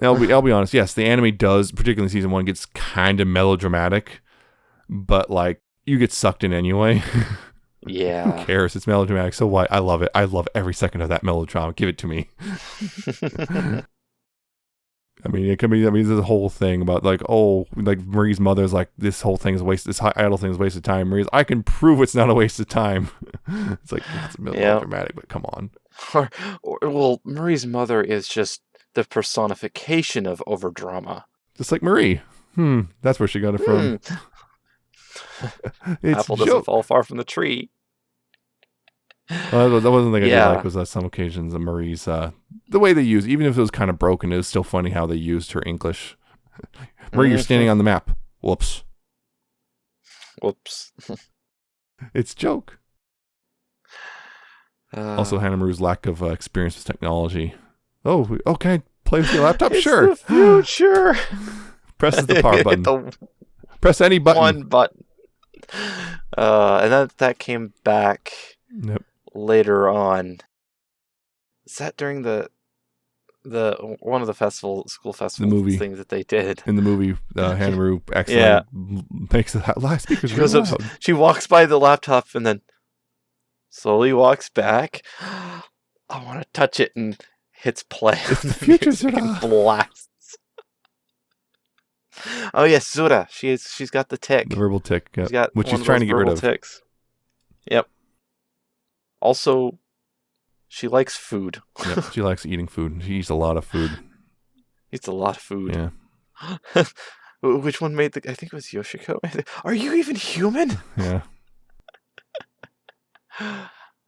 I'll be honest. Yes, the anime does, particularly in season 1, gets kind of melodramatic, but like you get sucked in anyway.
Yeah.
Who cares? It's melodramatic. So what? I love it. I love every second of that melodrama. Give it to me. I mean, it can be. I mean, there's a whole thing about like, Marie's mother's like, this whole thing is a waste. This idol thing is a waste of time. Marie's, I can prove it's not a waste of time. It's like, yeah, it's melodramatic, but come on.
Well, Marie's mother is just the personification of overdrama.
Just like Marie. That's where she got it from.
Apple doesn't fall far from the tree.
That wasn't like I did like, was some occasions of Marie's the way they use, even if it was kind of broken, it was still funny how they used her English. Marie, you're standing on the map. Whoops. It's a joke. Also, Hannah Maru's lack of experience with technology. Oh, okay. Play with your laptop? Sure.
The future.
Press the power button. Press any button.
One button. And that came back later on. Is that during the one of the school festival things that they did?
In the movie, Hannah Maru actually makes the loudspeakers
she goes up, she walks by the laptop and then slowly walks back. I want to touch it, and hits play.
It's the future,
and blasts. Oh yes, Zura. She's got the tick.
The verbal tick. Yeah.
She's got
which she's trying to get rid of.
Ticks. Yep. Also, she likes food.
Yep, she likes eating food. She eats a lot of food.
Eats a lot of food.
Yeah.
Which one made I think it was Yoshiko. Are you even human?
Yeah.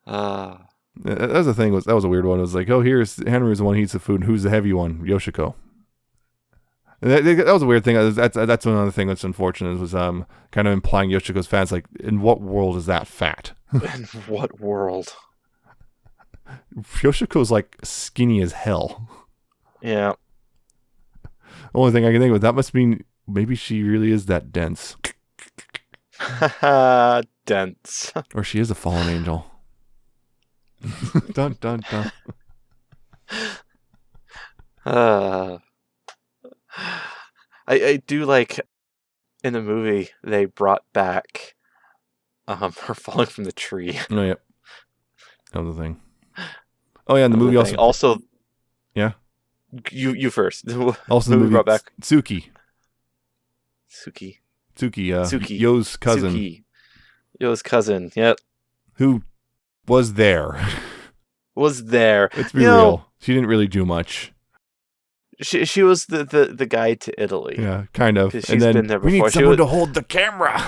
That
was the thing. That was a weird one. It was like, oh, here's Henry's the one who eats the food, and who's the heavy one? Yoshiko. And that was a weird thing. That's another thing that's unfortunate. Was kind of implying Yoshiko's fat. It's like, in what world is that fat?
In what world?
Yoshiko's like skinny as hell.
Yeah.
Only thing I can think of, that must mean maybe she really is that dense.
Dense. Or
she is a fallen angel. Dun dun dun.
I do like in the movie they brought back her falling from the tree.
Oh yeah. Another thing. Oh yeah, and the movie
also.
Yeah.
You first.
Also, the movie
brought back
Tsuki.
Tsuki.
Yo's cousin.
Yo's cousin. Yep.
Who was there?
Let's be
real. She didn't really do much.
She was the guide to Italy.
Yeah, kind of.
And then been there before.
We need someone to hold the camera.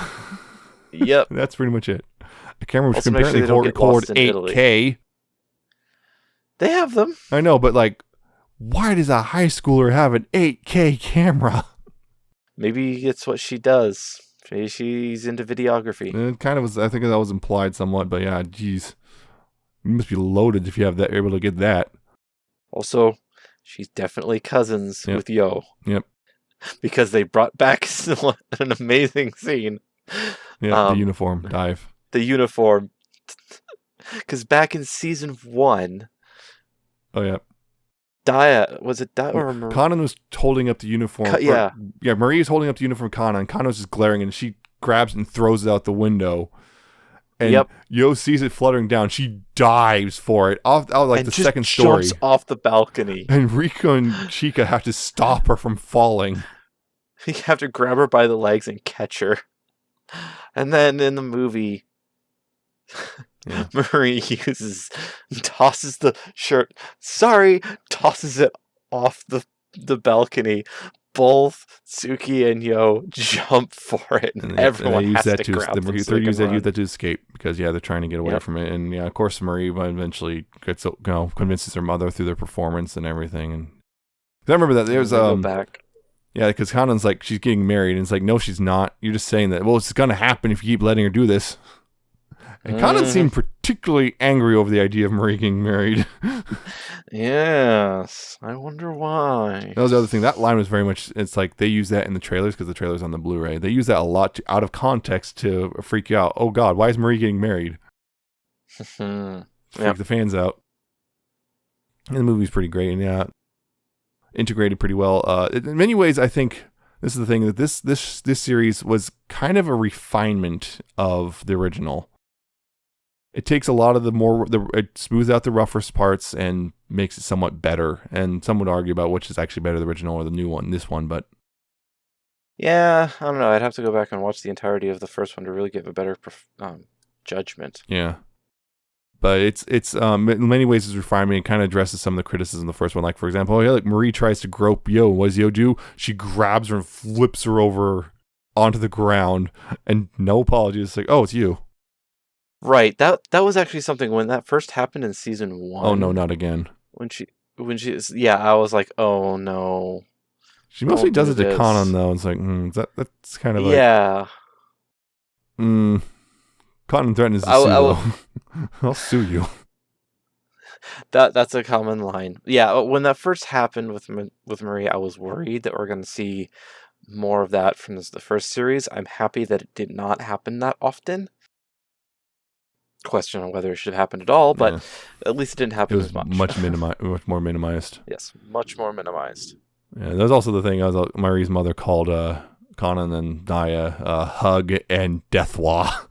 Yep.
That's pretty much it. A camera which can apparently record 8K.
They have them.
I know, but like, why does a high schooler have an 8K camera?
Maybe it's what she does. Maybe she's into videography.
It kind of was. I think that was implied somewhat, but yeah, geez, you must be loaded if you have that. Able to get that.
Also, she's definitely cousins with Yo.
Yep.
Because they brought back an amazing scene.
Yeah, the uniform dive.
The uniform. Because back in season 1.
Oh yeah.
Was it Daya or Marie?
Kanan was holding up the uniform. Marie is holding up the uniform for Kanan. Kanan was just glaring, and she grabs and throws it out the window. And Yo sees it fluttering down. She dives for it out like the second story.
Jumps off the balcony.
And Riko and Chika have to stop her from falling.
You have to grab her by the legs and catch her. And then in the movie,
Yeah.
Marie tosses the shirt. Sorry, tosses it off the balcony. Both Suki and Yo jump for it, and
And they
everyone
use
has
that
to
to
grab them so
they
they
use
can
that
run.
to escape because they're trying to get away
Yep.
from it. And of course Marie eventually gets convinces her mother through their performance and everything. And I remember that there's
They go back.
yeah, because Kanan's like she's getting married and it's like no she's not. You're just saying that well it's gonna happen if you keep letting her do this. And Kanan seemed particularly angry over the idea of Marie getting married.
Yes, I wonder why.
That was the other thing. That line was very much. It's like they use that in the trailers because the trailer's on the Blu-ray. They use that a lot out of context to freak you out. Oh God, why is Marie getting married? Freak the fans out. And the movie's pretty great and yeah, integrated pretty well. In many ways, I think this is the thing that this series was kind of a refinement of the original. It takes a lot of it smooths out the roughest parts and makes it somewhat better. And some would argue about which is actually better, the original or the new one, this one. But
yeah, I don't know. I'd have to go back and watch the entirety of the first one to really give a better judgment.
Yeah, but it's in many ways it's refinement. It kind of addresses some of the criticism of the first one. Like for example, like Marie tries to grope Yo. What does Yo do? She grabs her and flips her over onto the ground, and no apology. It's like, oh, it's you.
Right. That was actually something when that first happened in season 1.
Oh no, not again.
When she I was like, oh no.
She mostly does it to Kanan though. It's like, that's kind of like Kanan threatens to sue though. I'll sue you.
That's a common line. Yeah, when that first happened with Marie, I was worried that we're going to see more of that from the first series. I'm happy that it did not happen that often. Question on whether it should have happened at all, but at least it didn't happen as much.
Much more minimized.
Yes, much more minimized.
Yeah, there's also the thing. Marie's mother called Kanan and Daya hug and deathwa.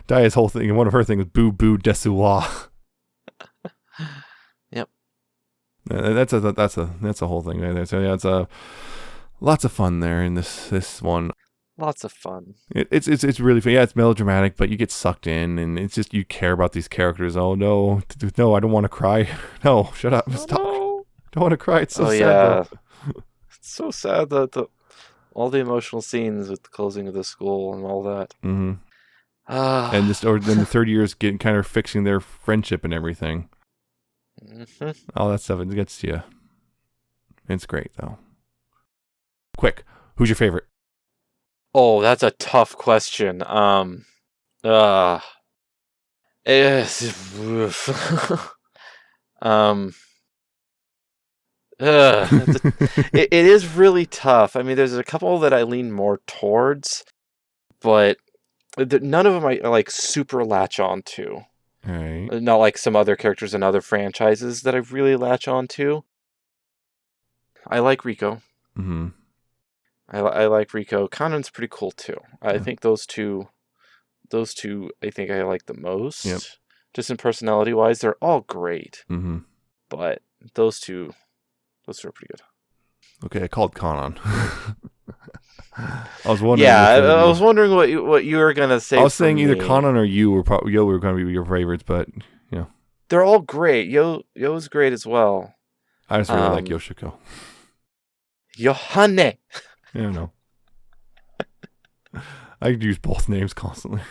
Daya's whole thing. One of her things, boo boo desuwa.
Yep.
That's a whole thing right there. So yeah, it's lots of fun there in this one.
Lots of fun.
It's really fun. Yeah, it's melodramatic, but you get sucked in, and it's just you care about these characters. Oh no, I don't want to cry. No, shut up, stop.
No.
Don't want to cry. It's so sad.
Yeah. It's so sad that all the emotional scenes with the closing of the school and all that.
Mm-hmm. And then the third year is getting kind of fixing their friendship and everything.
Mm-hmm.
All that stuff, it gets to you. It's great though. Quick, who's your favorite?
Oh, that's a tough question. It is really tough. I mean, there's a couple that I lean more towards, but none of them I like super latch on to.
All right.
Not like some other characters in other franchises that I really latch on to. I like Rico.
Mm-hmm.
I like Rico. Kanan's pretty cool too. I think those two I think I like the most.
Yep.
Just in personality wise, they're all great.
Mm-hmm.
But those two are pretty good.
Okay, I called Kanan. I was wondering.
Yeah, I was wondering what you were gonna say.
I was saying either
me.
Kanan or you were were going to be your favorites, but yeah,
they're all great. Yo's great as well.
I just really like Yoshiko.
Yohane.
Yeah, no. I could use both names constantly.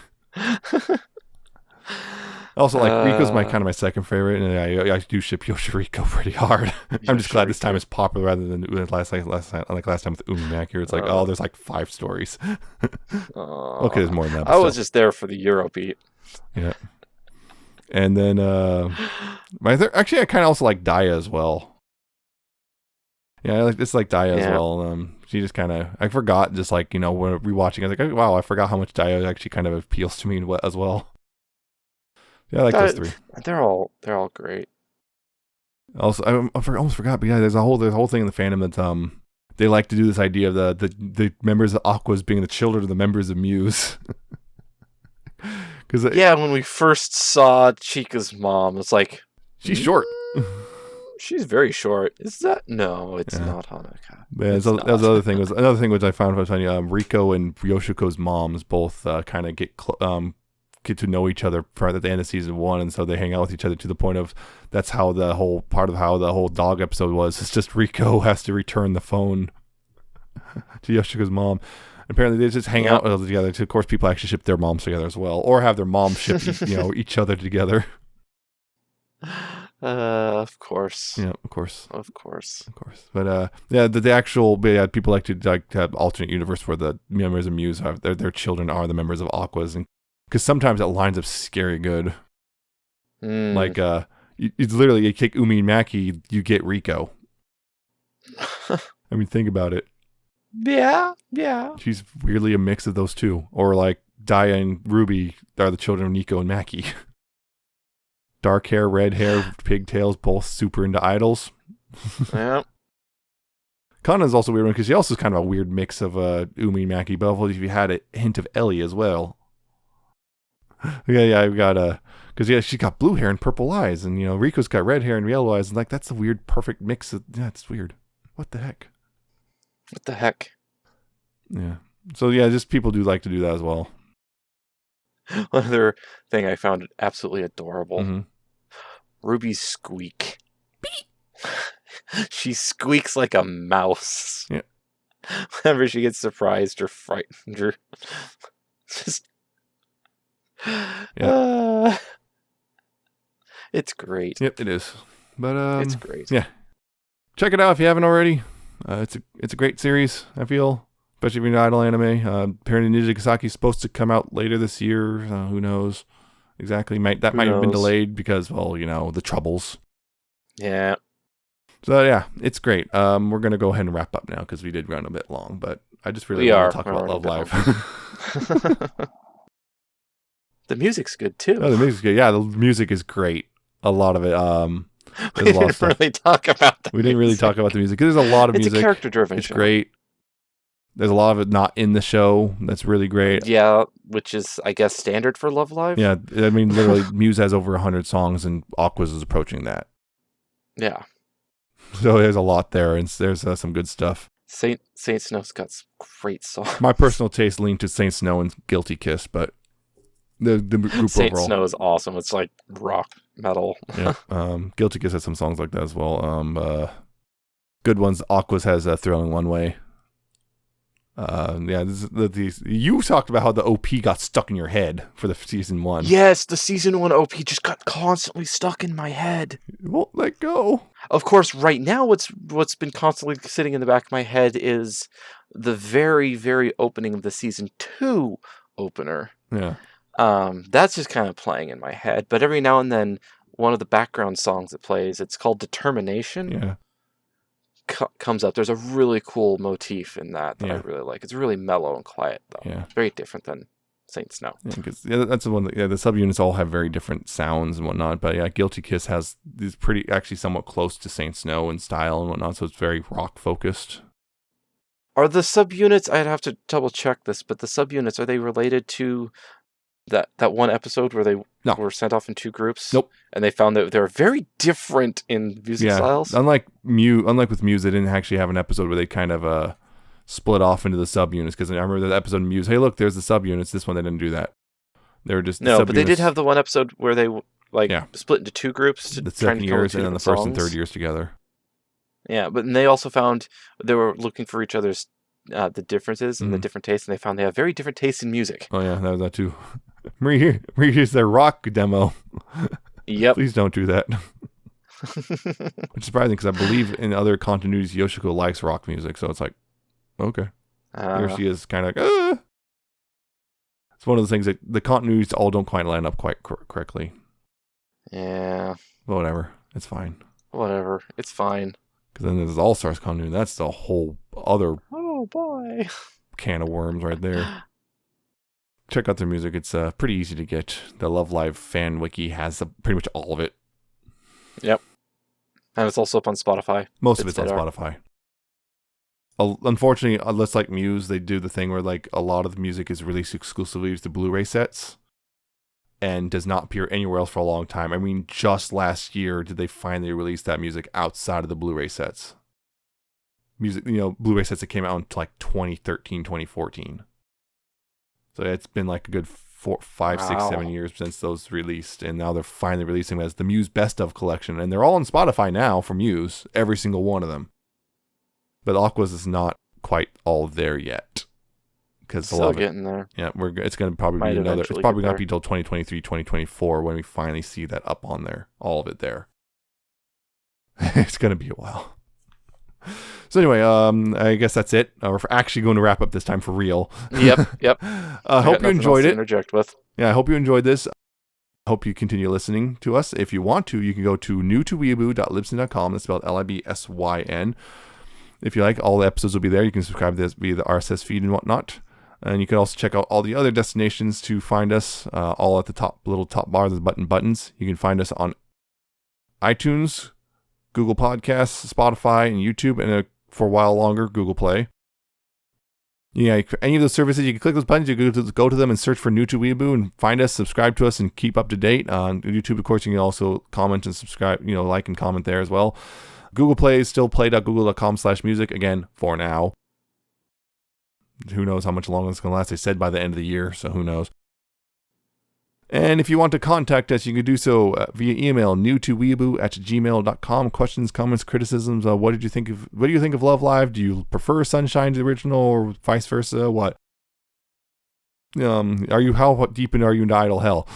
Also, like Riko's my second favorite, and I do ship Yoshiriko pretty hard. I'm just glad this time it's popular rather than last time with Umimaki. It's like, there's like 5 stories. Okay, there's more than that.
I was just there for the Eurobeat.
Yeah. And then actually, I kind of also like Daya as well. Yeah, I like Daya as well. She just kind of, I forgot, just like, when rewatching, I was like, oh, wow, I forgot how much Daya actually kind of appeals to me as well. Yeah, I like those 3.
They're all great.
Also, I almost forgot, but yeah, there's a whole thing in the fandom that they like to do this idea of the members of Aquas being the children of the members of Muse.
When we first saw Chica's mom, it's like
she's short.
She's very short. Is that? No, it's
Yeah.
not Hanukkah.
Yeah,
It's
so that was the
not.
other thing. Was another thing which I found was funny. Riko and Yoshiko's moms both kind of get to know each other at the end of season 1, and so they hang out with each other to the point of that's how the whole part of how the whole dog episode was. It's just Riko has to return the phone to Yoshiko's mom. Apparently, they just hang out together. Of course, people actually ship their moms together as well, or have their moms ship each other together.
Of course.
Yeah, of course. But yeah, the actual people like to have alternate universe where the members of Muse have their children are the members of Aqua's, and because sometimes it lines up scary good. Like it's literally you take Umi and Maki, you get Riko. I mean, think about it.
Yeah.
She's weirdly a mix of those two, or like Daya and Ruby are the children of Nico and Maki. Dark hair, red hair, pigtails, both super into idols.
Yeah.
Kana is also a weird one because she also is kind of a weird mix of Umi and Maki, but if you had a hint of Ellie as well. Yeah, I've got because she got blue hair and purple eyes, and Riko's got red hair and yellow eyes, and like that's a weird perfect mix of it's weird. What the heck? Yeah. So yeah, just people do like to do that as well.
One other thing I found absolutely adorable.
Mm-hmm.
Ruby's squeak. She squeaks like a mouse.
Yeah.
Whenever she gets surprised or frightened or just it's great.
Yep, it is. But
it's great.
Yeah. Check it out if you haven't already. It's a great series, I feel. Especially if you're into idol anime. Apparently Nijigasaki is supposed to come out later this year. Who knows exactly? Might have been delayed because, the troubles.
Yeah.
So yeah, it's great. We're gonna go ahead and wrap up now because we did run a bit long, but I just really want to talk about Love Live.
The music's good too.
Oh, the music's good. Yeah, the music is great. A lot of it.
We didn't really talk about the
We didn't really talk about the music because there's a lot of music.
It's a character-driven
It's
show.
great. There's a lot of it not in the show. That's really great.
Yeah, which is, I guess, standard for Love Live.
Yeah, I mean, literally, Muse has over 100 songs, and Aqua's is approaching that.
Yeah.
So there's a lot there, and there's some good stuff.
Saint Snow's got some great songs.
My personal taste leaned to Saint Snow and Guilty Kiss, but the group
Saint
overall.
Snow is awesome. It's like rock metal.
Yeah. Guilty Kiss has some songs like that as well. Good ones. Aqua's has Thrilling One Way. You talked about how the OP got stuck in your head for the season 1.
Yes, the season 1 OP just got constantly stuck in my head.
It won't let go.
Of course, right now, what's been constantly sitting in the back of my head is the very, very opening of the season 2 opener.
Yeah.
That's just kind of playing in my head. But every now and then, one of the background songs that plays, it's called Determination.
Yeah.
Comes up. There's a really cool motif in that I really like. It's really mellow and quiet, though.
Yeah.
Very different than Saint Snow.
Yeah, because that's the one. The subunits all have very different sounds and whatnot. But yeah, Guilty Kiss has these actually somewhat close to Saint Snow in style and whatnot. So it's very rock focused.
Are the subunits? I'd have to double check this, but the subunits, are they related to that one episode where they were sent off in 2 groups?
Nope.
And they found that they're very different in music styles.
Unlike with Muse, they didn't actually have an episode where they kind of split off into the subunits. Because I remember the episode of Muse. Hey, look, there's the subunits. This one they didn't do that. They were just
but they did have the one episode where they split into 2 groups.
The second years and then the first and third years together.
Yeah, but they also found they were looking for each other's the differences and the different tastes, and they found they have very different tastes in music.
Oh yeah, that was that too. Here's their rock demo.
Yep.
Please don't do that. Which is surprising because I believe in other continuities Yoshiko likes rock music, so it's like, okay. Here she is kind of like, It's one of those things that the continuities all don't quite line up quite correctly.
Yeah.
But whatever. It's fine.
Whatever. It's fine.
Because then there's All-Stars continuity. That's the whole other
boy
can of worms right there. Check out their music. It's pretty easy to get. The Love Live fan wiki has pretty much all of it.
Yep. And it's also up on Spotify.
Most of it's on Spotify. Unfortunately, unless like Muse, they do the thing where like a lot of the music is released exclusively to Blu-ray sets. and does not appear anywhere else for a long time. I mean, just last year did they finally release that music outside of the Blu-ray sets. Blu-ray sets that came out in like 2013, 2014. So it's been like a good 4, 5, 6, 7 years since those released, and now they're finally releasing them as the Muse Best Of collection, and they're all on Spotify now for Muse, every single one of them. But Aqua's is not quite all there yet. Because
still getting there.
Yeah, it's going to probably be another. It's probably going to be till 2023, 2024 when we finally see that up on there, all of it there. It's going to be a while. So anyway, I guess that's it. We're actually going to wrap up this time for real.
Yep.
I hope you enjoyed it.
Interject with.
Yeah, I hope you enjoyed this. I hope you continue listening to us. If you want to, you can go to newtoweeaboo.libsyn.com. That's spelled Libsyn. If you like, all the episodes will be there. You can subscribe to this via the RSS feed and whatnot. And you can also check out all the other destinations to find us, all at the top, little top bar, the buttons. You can find us on iTunes, Google Podcasts, Spotify, and YouTube, and for a while longer, Google Play. Yeah, any of those services, you can click those buttons, you can go to them and search for New to Weeaboo and find us, subscribe to us, and keep up to date. On YouTube, of course, you can also comment and subscribe, like and comment there as well. Google Play is still play.google.com/music, again, for now. Who knows how much longer it's going to last. They said by the end of the year, so who knows. And if you want to contact us, you can do so via email, newtoweeaboo@gmail.com. Questions, comments, criticisms. What do you think of Love Live? Do you prefer Sunshine to the original, or vice versa? What? How deep are you into Idle Hell?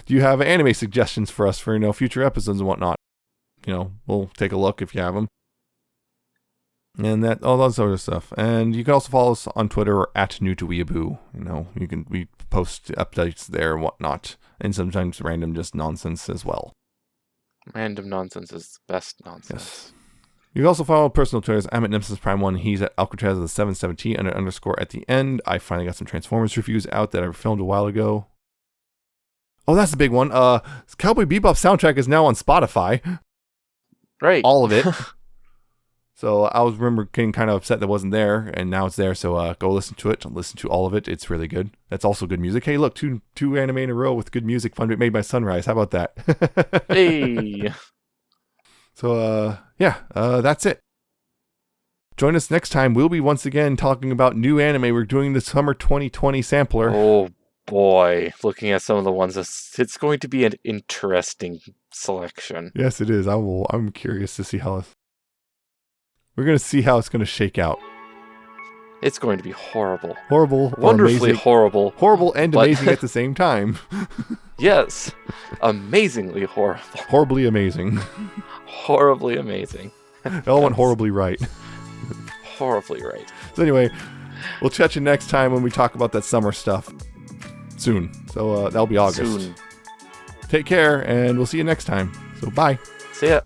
Do you have anime suggestions for us for future episodes and whatnot? We'll take a look if you have them. And all that sort of stuff. And you can also follow us on Twitter or @NewToWeeaboo. We post updates there and whatnot. And sometimes random just nonsense as well.
Random nonsense is the best nonsense.
Yes. You can also follow personal Twitters. I'm at Nemesis Prime 1. He's at Alca7raz with a 717 and an underscore at the end. I finally got some Transformers reviews out that I filmed a while ago. Oh, that's the big one. Cowboy Bebop soundtrack is now on Spotify.
Right.
All of it. So I remember getting kind of upset that it wasn't there, and now it's there. So go listen to it. Listen to all of it. It's really good. That's also good music. Hey, look, two anime in a row with good music, fun made by Sunrise. How about that?
Hey.
So that's it. Join us next time. We'll be once again talking about new anime. We're doing the summer 2020 sampler.
Oh boy, looking at some of the ones, it's going to be an interesting selection.
Yes, it is. I'm curious to see how. We're going to see how it's going to shake out.
It's going to be horrible.
Horrible.
Wonderfully horrible.
Horrible and amazing at the same time.
Yes. Amazingly horrible.
Horribly amazing.
Horribly amazing.
It all went horribly right.
Horribly right.
So anyway, we'll chat you next time when we talk about that summer stuff. Soon. So that'll be August.
Soon.
Take care, and we'll see you next time. So bye.
See ya.